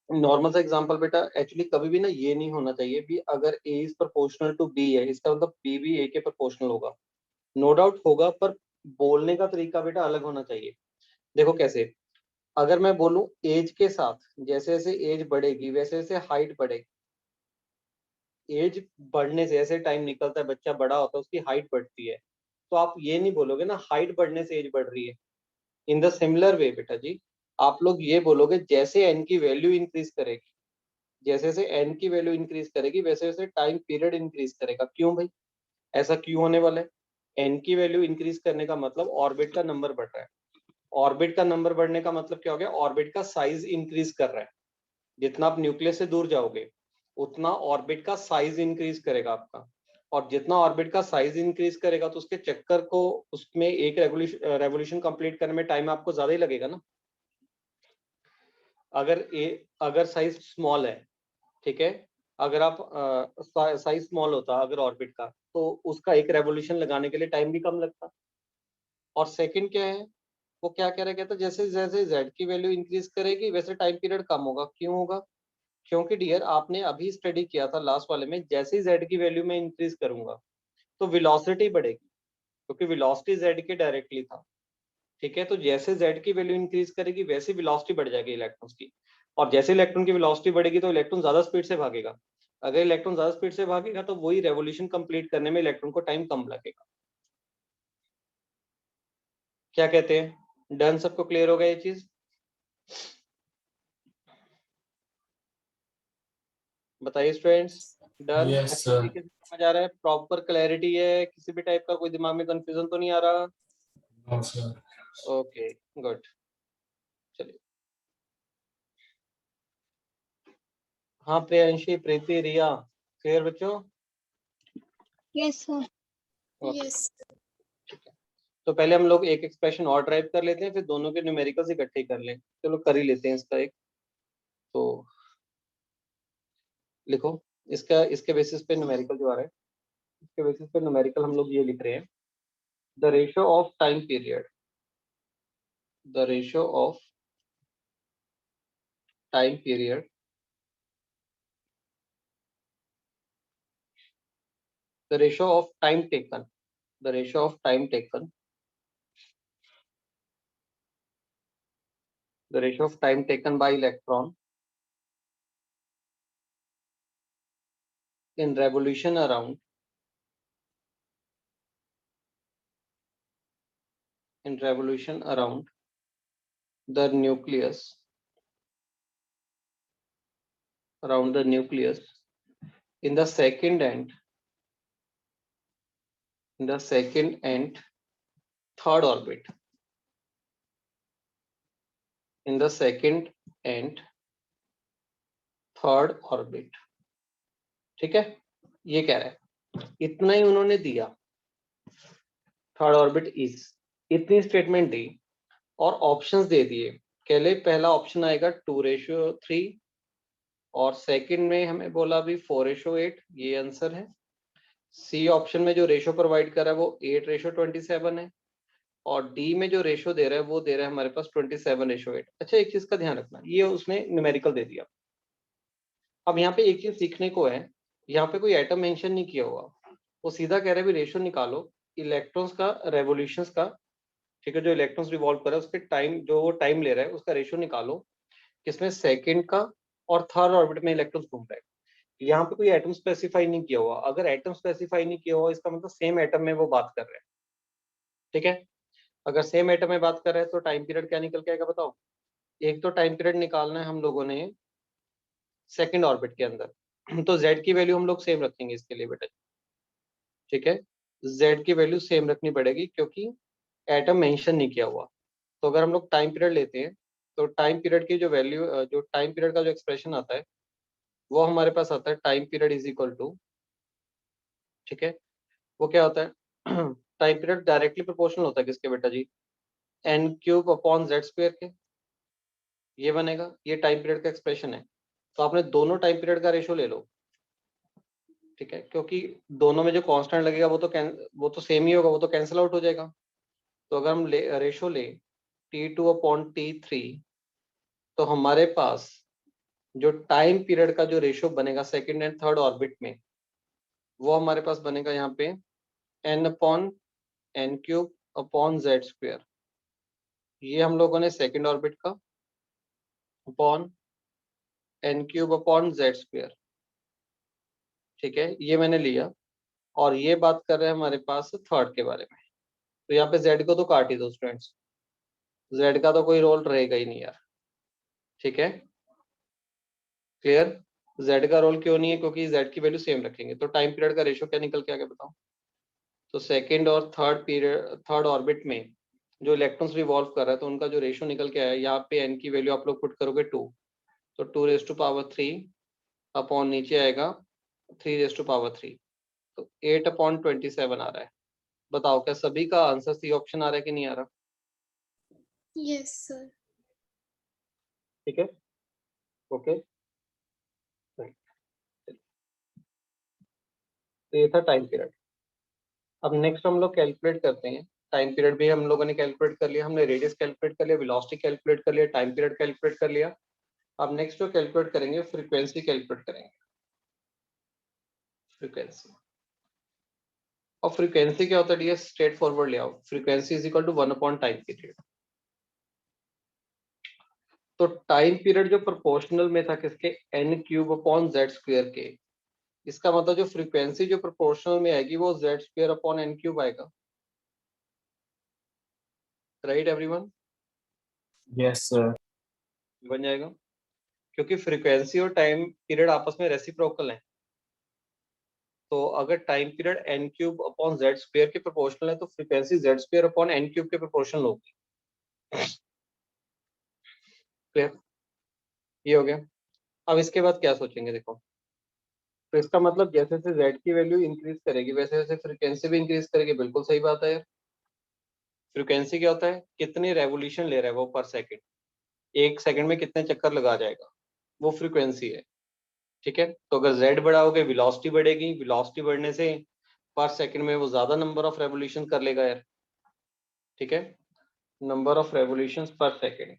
नॉर्मल सा एग्जांपल बेटा, एक्चुअली कभी भी ना ये नहीं होना चाहिए भी अगर ए इज प्रोपोर्शनल टू बी है, इसका मतलब बी भी ए के प्रोपोर्शनल होगा। नो डाउट होगा, पर बोलने का तरीका बेटा अलग होना चाहिए। देखो कैसे, अगर मैं बोलूं एज के साथ, जैसे जैसे एज बढ़ेगी वैसे वैसे हाइट बढ़ेगी, एज बढ़ने से ऐसे टाइम निकलता है, बच्चा बड़ा होता है उसकी हाइट बढ़ती है, तो आप ये नहीं बोलोगे ना हाइट बढ़ने से एज बढ़ रही है। इन द सिमिलर वे बेटा जी, आप लोग ये बोलोगे जैसे एन की वैल्यू इंक्रीज करेगी, जैसे जैसे एन की वैल्यू इंक्रीज करेगी वैसे वैसे टाइम पीरियड इंक्रीज करेगा। क्यों भाई, ऐसा क्यों होने वाला है? n की वैल्यू इंक्रीज करने का मतलब ऑर्बिट का नंबर बढ़ रहा है। ऑर्बिट का नंबर बढ़ने का मतलब क्या हो गया, ऑर्बिट का साइज इंक्रीज कर रहा है। जितना आप न्यूक्लियस से दूर जाओगे उतना ऑर्बिट का साइज इंक्रीज करेगा आपका, और जितना ऑर्बिट का साइज इंक्रीज करेगा तो उसके चक्कर को, उसमें एक रेवोल्यूशन कंप्लीट करने में टाइम आपको ज्यादा ही लगेगा ना। अगर साइज स्मॉल है, ठीक है, अगर आप साइज स्मॉल होता अगर ऑर्बिट का, तो उसका एक रेवोल्यूशन लगाने के लिए टाइम भी कम लगता। और सेकंड क्या है, वो क्या कह रहा, कहता जैसे जैसे z की वैल्यू इंक्रीज करेगी वैसे टाइम पीरियड कम होगा। क्यों होगा, क्योंकि डियर आपने अभी स्टडी किया था लास्ट वाले में, जैसे ही z की वैल्यू में इंक्रीज करूंगा तो वेलोसिटी बढ़ेगी, क्योंकि वेलोसिटी z के डायरेक्टली था। ठीक है, तो जैसे z की वैल्यू इंक्रीज करेगी वैसे वेलोसिटी बढ़ जाएगी इलेक्ट्रॉन्स की, और जैसे इलेक्ट्रॉन की वेलोसिटी बढ़ेगी तो इलेक्ट्रॉन ज्यादा स्पीड से भागेगा। अगर इलेक्ट्रॉन ज्यादा स्पीड से भागेगा तो वही रेवोल्यूशन कंप्लीट करने में इलेक्ट्रॉन को टाइम कम लगेगा। क्या कहते हैं, डन? सबको क्लियर होगा ये चीज? बताइए स्टूडेंट्स, डन? Yes, अच्छी sir. तरीके से समझ आ रहा है, प्रॉपर क्लैरिटी है, किसी भी टाइप का कोई दिमाग में कंफ्यूजन तो नहीं आ रहा? No, sir. ओके गुड, चलिए। हाँ प्रियांशी, प्रीति, रिया, क्लियर बच्चों? Yes, sir. ओके, ठीक है। तो पहले हम लोग एक एक्सप्रेशन और ड्राइव कर लेते हैं, फिर दोनों के न्यूमेरिकल्स इकट्ठे कर लें। चलो कर ही लेते हैं इसका एक। तो लिखो, इसका इसके बेसिस पे न्यूमेरिकल जो आ रहा है, इसके बेसिस पे न्यूमेरिकल हम लोग ये लिख रहे हैं, the ratio of time period, the ratio of time period, the ratio of time taken, the ratio of time taken, the ratio of time taken by electron in revolution around, in revolution around the nucleus, around the nucleus in the second and, in the second and third orbit, in the second and third orbit. ठीक है, ये कह रहा है, इतना ही उन्होंने दिया, third orbit is, इतनी स्टेटमेंट दी और ऑप्शंस दे दिए। पहले पहला ऑप्शन आएगा 2:3, और सेकंड में हमें बोला अभी 4:8, ये आंसर है। सी ऑप्शन में जो रेशो प्रोवाइड कर रहा है वो 8:27 है, और डी में जो रेशो दे रहा है वो दे रहा है हमारे पास 27:8। अच्छा, एक चीज का ध्यान रखना, ये उसने न्यूमेरिकल दे दिया। अब यहाँ पे एक चीज सीखने को है, यहाँ पे कोई एटम मेंशन नहीं किया हुआ, वो सीधा कह रहा है भी रेशो निकालो इलेक्ट्रॉन्स का, रेवोल्यूशंस का। ठीक है, जो इलेक्ट्रॉन्स रिवॉल्व कर रहा है उसके टाइम, जो वो टाइम ले रहा है उसका रेशो निकालो, किसमें, सेकंड का, और थर्ड ऑर्बिट में इलेक्ट्रॉन्स घूम रहे हैं। यहाँ पे कोई एटम स्पेसिफाई नहीं किया हुआ, अगर एटम स्पेसिफाई नहीं किया हुआ इसका मतलब सेम एटम में वो बात कर रहे हैं। ठीक है, अगर सेम एटम में बात कर रहे हैं तो टाइम पीरियड क्या निकल के आएगा बताओ? एक तो टाइम पीरियड निकालना है हम लोगों ने सेकंड ऑर्बिट के अंदर, तो z की वैल्यू हम लोग सेम रखेंगे इसके लिए बेटा। ठीक है, z की वैल्यू सेम रखनी पड़ेगी क्योंकि एटम मेंशन नहीं किया हुआ। तो अगर हम लोग टाइम पीरियड लेते हैं तो टाइम पीरियड की जो वैल्यू, जो टाइम पीरियड का जो एक्सप्रेशन आता है वो हमारे पास आता है, time period is equal to, ठीक है, वो क्या होता है, टाइम पीरियड डायरेक्टली प्रोपोर्शनल होता है किसके बेटा जी, n³/z² के। ये बनेगा, ये टाइम पीरियड का एक्सप्रेशन है। तो आपने दोनों टाइम पीरियड का रेशो ले लो। ठीक है, क्योंकि दोनों में जो कांस्टेंट लगेगा वो तो सेम ही होगा, वो तो कैंसिल आउट हो जाएगा। तो अगर हम रेशो ले T2/T3, तो हमारे पास जो टाइम पीरियड का जो रेशो बनेगा सेकंड एंड थर्ड ऑर्बिट में, वो हमारे पास बनेगा यहाँ पे n/n³/z²। ये हम लोगों ने सेकंड ऑर्बिट का, अपॉन n³/z²। ठीक है, ये मैंने लिया, और ये बात कर रहे हैं हमारे पास थर्ड के बारे में। तो यहाँ पे z को तो काट ही दो स्टूडेंट्स, z का तो कोई रोल रहेगा ही नहीं यार। ठीक है, क्लियर? z का रोल क्यों नहीं है, क्योंकि z की वैल्यू सेम रखेंगे। तो टाइम पीरियड का रेशो क्या निकल के आ गया बताओ? तो सेकेंड और थर्ड ऑर्बिट में जो इलेक्ट्रॉन्स रिवॉल्व कर रहा है तो उनका जो रेशियो निकल के आया, यहाँ पे n की वैल्यू आप लोग पुट करोगे 2, तो 2⁻³ अपॉन नीचे आएगा 3⁻3, तो 8/27 आ रहा है। बताओ क्या सभी का आंसर सी ऑप्शन आ रहा है कि नहीं आ रहा? Yes sir. ठीक है, ओके। तो ये था टाइम पीरियड। अब नेक्स्ट हम लोग कैलकुलेट करते हैं। टाइम पीरियड भी हम लोगों ने कैलकुलेट कर लिया, हमने रेडियस कैलकुलेट कर लिया, वेलोसिटी कैलकुलेट कर लिया, टाइम पीरियड कैलकुलेट कर लिया। अब नेक्स्ट जो कैलकुलेट करेंगे फ्रीक्वेंसी कैलकुलेट करेंगे। फ्रीक्वेंसी, और फ्रीक्वेंसी क्या होता है डियर? स्ट्रेट फॉरवर्ड ले आओ, frequency is equal to one by time period. तो टाइम पीरियड जो प्रोपोर्शनल में था किसके? n³/z² के। इसका मतलब जो फ्रीक्वेंसी जो प्रोपोर्शनल में आएगी वो z²/n³ आएगा। Right everyone? Yes sir. बन जाएगा, क्योंकि फ्रीक्वेंसी और टाइम पीरियड आपस में रेसिप्रोकल है। तो अगर टाइम पीरियड n³/z² के प्रोपोर्शनल है तो फ्रीक्वेंसी z²/n³ के प्रोपोर्शनल होगी। क्लियर? ये हो गया। अब इसके बाद क्या सोचेंगे देखो, तो इसका मतलब जैसे जैसे z की वैल्यू इंक्रीज करेगी वैसे वैसे फ्रीक्वेंसी भी इंक्रीज करेगी। बिल्कुल सही बात है यार। फ्रीक्वेंसी क्या होता है? कितनी रेवोल्यूशन ले रहा है वो पर सेकंड, एक सेकंड में कितने चक्कर लगा जाएगा, वो फ्रीक्वेंसी है। ठीक है, तो अगर z बढ़ाओगे वेलोसिटी बढ़ेगी, वेलोसिटी बढ़ने से पर सेकंड में वो ज्यादा नंबर ऑफ रेवोल्यूशन कर लेगा यार। ठीक है, नंबर ऑफ रेवोल्यूशंस पर सेकंड,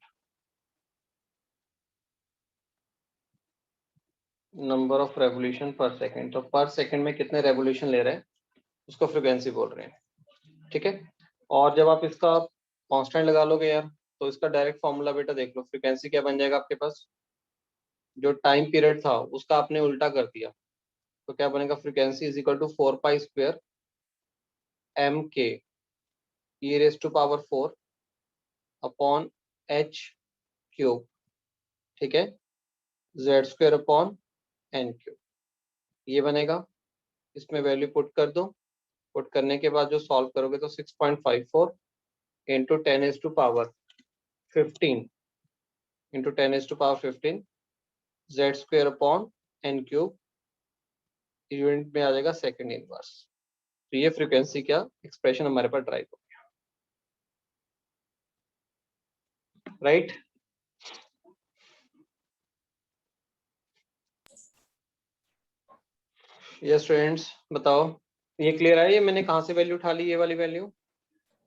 नंबर ऑफ रेवोल्यूशन पर सेकंड, तो पर सेकंड में कितने रेवोल्यूशन ले रहे हैं उसको फ्रीक्वेंसी बोल रहे हैं। ठीक है, और जब आप इसका कांस्टेंट लगा लोगे यार तो इसका डायरेक्ट फॉर्मूला बेटा देख लो, फ्रीक्वेंसी क्या बन जाएगा आपके पास? जो टाइम पीरियड था उसका आपने उल्टा कर दिया, तो क्या बनेगा? Frequency is equal to 4π² mk e⁻⁴ upon h³। ठीक है, z²/n³, ये बनेगा। इसमें वैल्यू पुट कर दो, पुट करने के बाद जो सॉल्व करोगे तो 6.54 इंटू 10⁻15 इंटू 10⁻15 z²/n³ यूनिट में आ जाएगा सेकंड इनवर्स। तो ये फ्रीक्वेंसी क्या एक्सप्रेशन हमारे पास ड्राइव हो गया। राइट? ये स्टूडेंट्स बताओ, ये क्लियर है? ये मैंने कहाँ से वैल्यू उठा ली, ये वाली वैल्यू?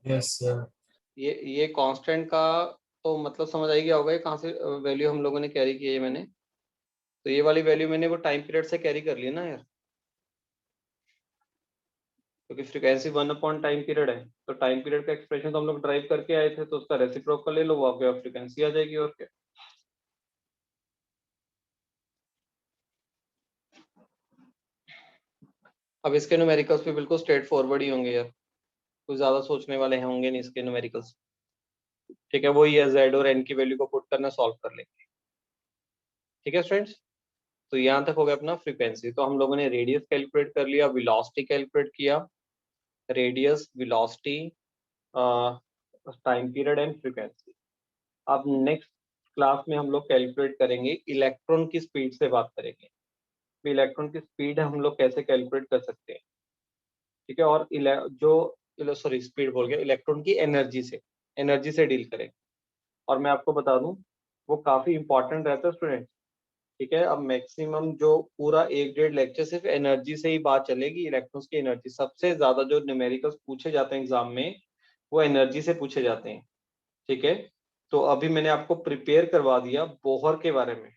Yes sir. ये कांस्टेंट का तो मतलब समझ आई गया होगा ये कहाँ से वैल्यू हम लोगों ने कैरी की है मैंने। तो ये वाली वैल्यू मैंने वो टाइम पीरियड से कैरी कर ली ना यार, क्योंकि फ्रीक्वेंसी 1/टाइम पीरियड है। तो टाइम पीरियड का एक्सप्रेशन तो हम लोग ड्राइव करके आए थे, तो उसका रेसिप्रोकल ले लो, वो आपके फ्रीक्वेंसी आ जाएगी। और क्या? अब इसके न्यूमेरिकल्स भी बिल्कुल स्ट्रेट फॉरवर्ड ही होंगे यार, कुछ ज्यादा सोचने वाले होंगे नहीं इसके न्यूमेरिकल्स। ठीक है, वही है, जेड और एन की वैल्यू को पुट करना, सॉल्व कर लेंगे। ठीक है स्टूडेंट्स, तो यहाँ तक हो गया अपना फ्रीक्वेंसी। तो हम लोगों ने रेडियस कैलकुलेट कर लिया, वेलोसिटी कैलकुलेट किया, radius, velocity, time period and frequency. अब नेक्स्ट क्लास में हम लोग कैलकुलेट करेंगे इलेक्ट्रॉन की स्पीड से बात करेंगे। इलेक्ट्रॉन की स्पीड हम लोग कैसे कैलकुलेट कर सकते हैं। ठीक है, और जो सॉरी स्पीड बोल गया, इलेक्ट्रॉन की एनर्जी से डील करेंगे। और मैं आपको बता दूं वो काफी इंपॉर्टेंट रहता है स्टूडेंट। ठीक है, अब मैक्सिमम जो पूरा 1-1.5 लेक्चर सिर्फ एनर्जी से ही बात चलेगी, इलेक्ट्रॉन्स की एनर्जी। सबसे ज्यादा जो न्यूमेरिकल्स पूछे जाते हैं एग्जाम में वो एनर्जी से पूछे जाते हैं। ठीक है, तो अभी मैंने आपको प्रिपेयर करवा दिया बोहर के बारे में,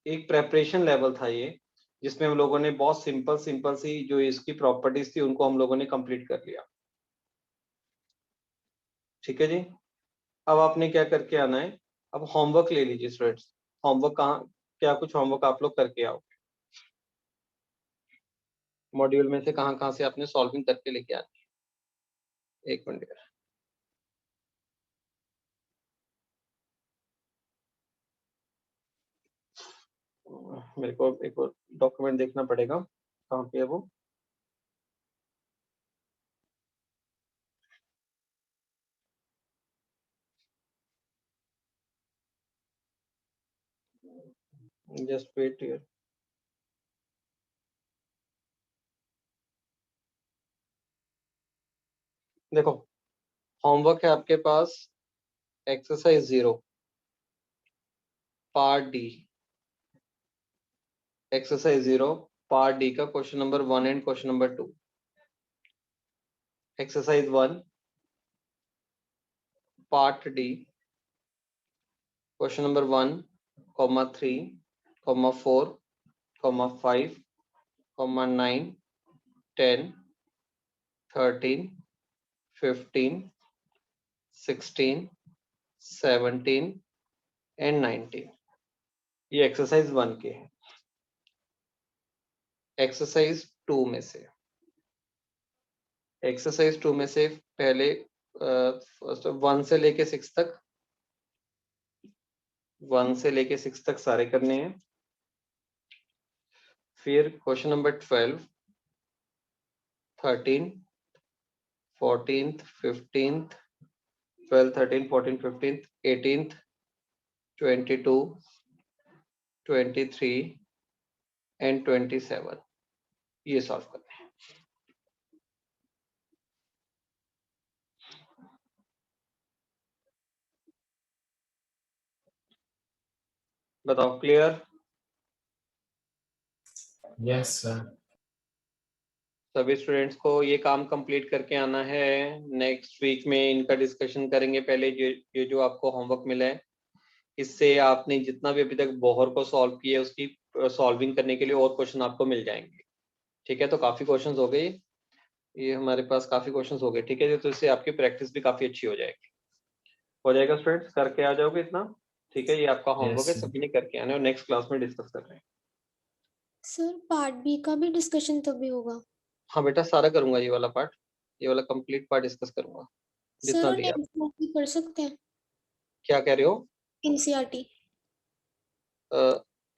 एक प्रेपरेशन लेवल था ये, जिसमें हम लोगों ने बहुत सिंपल सिंपल सी जो इसकी प्रॉपर्टीज थी उनको हम लोगों ने कंप्लीट कर लिया। ठीक है जी, अब आपने क्या करके आना है, अब होमवर्क ले लीजिए स्टूडेंट्स। होमवर्क कहाँ, क्या कुछ होमवर्क आप लोग करके आओ, मॉड्यूल में से कहाँ कहाँ से आपने सॉल्विंग करके लेके आनी है। एक मिनट यार, मेरे को एक और डॉक्यूमेंट देखना पड़ेगा, कहाँ पे है वो। Just wait here. देखो होमवर्क है आपके पास exercise 0 part D, exercise 0 part D का question number 1 and question number 2। Exercise 1 part D question number 1, 3, 4, 5, 9, 10, 13, 15, 16, 17 and 19। ये एक्सरसाइज 1 के है। एक्सरसाइज 2 में से पहले 1 से लेके 6 तक, 1 से लेके 6 तक सारे करने हैं। फिर question number 12, 13, 14th, 15th, 12, 13, 14, 15th, 18th, 22, 23 and 27 ये सॉल्व करने हैं। बताओ क्लियर? Yes, sir. सभी स्टूडेंट्स को ये काम कंप्लीट करके आना है। नेक्स्ट वीक में इनका डिस्कशन करेंगे। पहले ये जो आपको होमवर्क मिला है, इससे आपने जितना भी अभी तक बोहर को सॉल्व किया है उसकी सॉल्विंग करने के लिए और क्वेश्चन आपको मिल जाएंगे। ठीक है, तो काफी क्वेश्चंस हो गए, ये हमारे पास काफी क्वेश्चंस हो गए। ठीक है, तो इससे आपकी प्रैक्टिस भी काफी अच्छी हो जाएगी। हो जाएगा स्टूडेंट्स, करके आ जाओगे इतना। ठीक है, ये आपका होमवर्क है, sir. सभी ने करके आना है और नेक्स्ट क्लास में डिस्कस कर रहे हैं। सर पार्ट बी का भी डिस्कशन तभी होगा? हाँ बेटा, सारा करूंगा, ये वाला पार्ट, ये वाला कंप्लीट पार्ट डिस्कस करूंगा जितना सर और दिया। एनसीईआरटी कर सकते हैं? क्या कह रहे हो? एनसीईआरटी?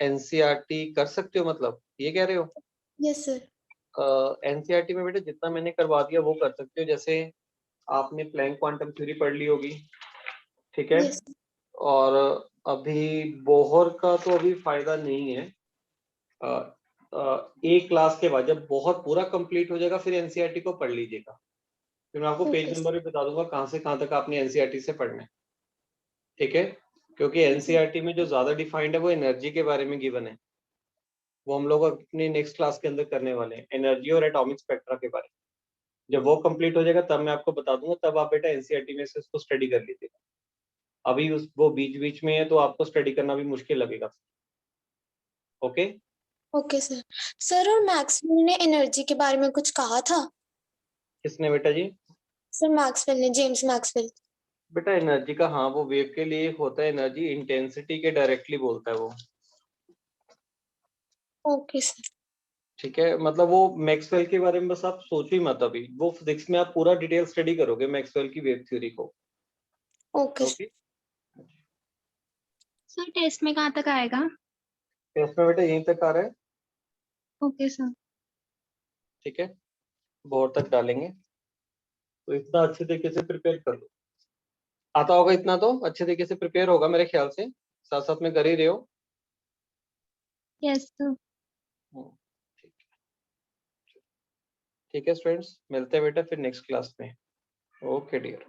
एनसीईआरटी कर सकते हो, मतलब ये कह रहे हो? Yes sir. एनसीईआरटी में बेटा जितना मैंने करवा दिया वो कर सकते हो। जैसे आपने प्लैंक क्वांटम थ्योरी पढ़ ली होगी, ठीक है, यस। और अभी बोहर का तो अभी फायदा नहीं है। एक क्लास के बाद जब बहुत पूरा कंप्लीट हो जाएगा फिर एनसीईआरटी को पढ़ लीजिएगा। फिर मैं आपको पेज ओके नंबर भी बता दूंगा कहाँ से कहाँ तक आपने एनसीईआरटी से पढ़ना है। ठीक है, क्योंकि एनसीईआरटी में जो ज्यादा डिफाइंड है वो एनर्जी के बारे में गिवन है, वो हम लोग अपनी नेक्स्ट क्लास के अंदर करने वाले हैं, एनर्जी और एटॉमिक स्पेक्ट्रा के बारे में। जब वो कंप्लीट हो जाएगा तब मैं आपको बता दूंगा, तब आप बेटा एनसीईआरटी में से उसको स्टडी कर लीजिएगा। अभी वो बीच बीच में है तो आपको स्टडी करना भी मुश्किल लगेगा। Okay okay sir. सर और मैक्सवेल ने एनर्जी के बारे में कुछ कहा था? किसने बेटा जी? सर मैक्सवेल ने, जेम्स मैक्सवेल। बेटा एनर्जी का, हाँ वो वेव के लिए होता है, एनर्जी इंटेंसिटी के डायरेक्टली बोलता है वो। Okay sir. ठीक है, मतलब वो मैक्सवेल के बारे में बस आप सोचो ही मत, अभी वो फिजिक्स में आप पूरा डिटेल स्टडी करोगे मैक्सवेल की वेव थ्योरी को। Okay sir. Okay, sir test में कहाँ तक आएगा? टेस्ट में बेटा यहीं तक आ रहा है। Okay sir. ठीक है, बहुत तक डालेंगे, तो इतना अच्छे तरीके से प्रिपेयर कर लो। आता होगा इतना, तो अच्छे तरीके से प्रिपेयर होगा मेरे ख्याल से, साथ साथ में कर ही रहे हो। Yes sir. ठीक है, ठीक है स्टूडेंट्स, मिलते हैं बेटा फिर नेक्स्ट क्लास में। Okay dear.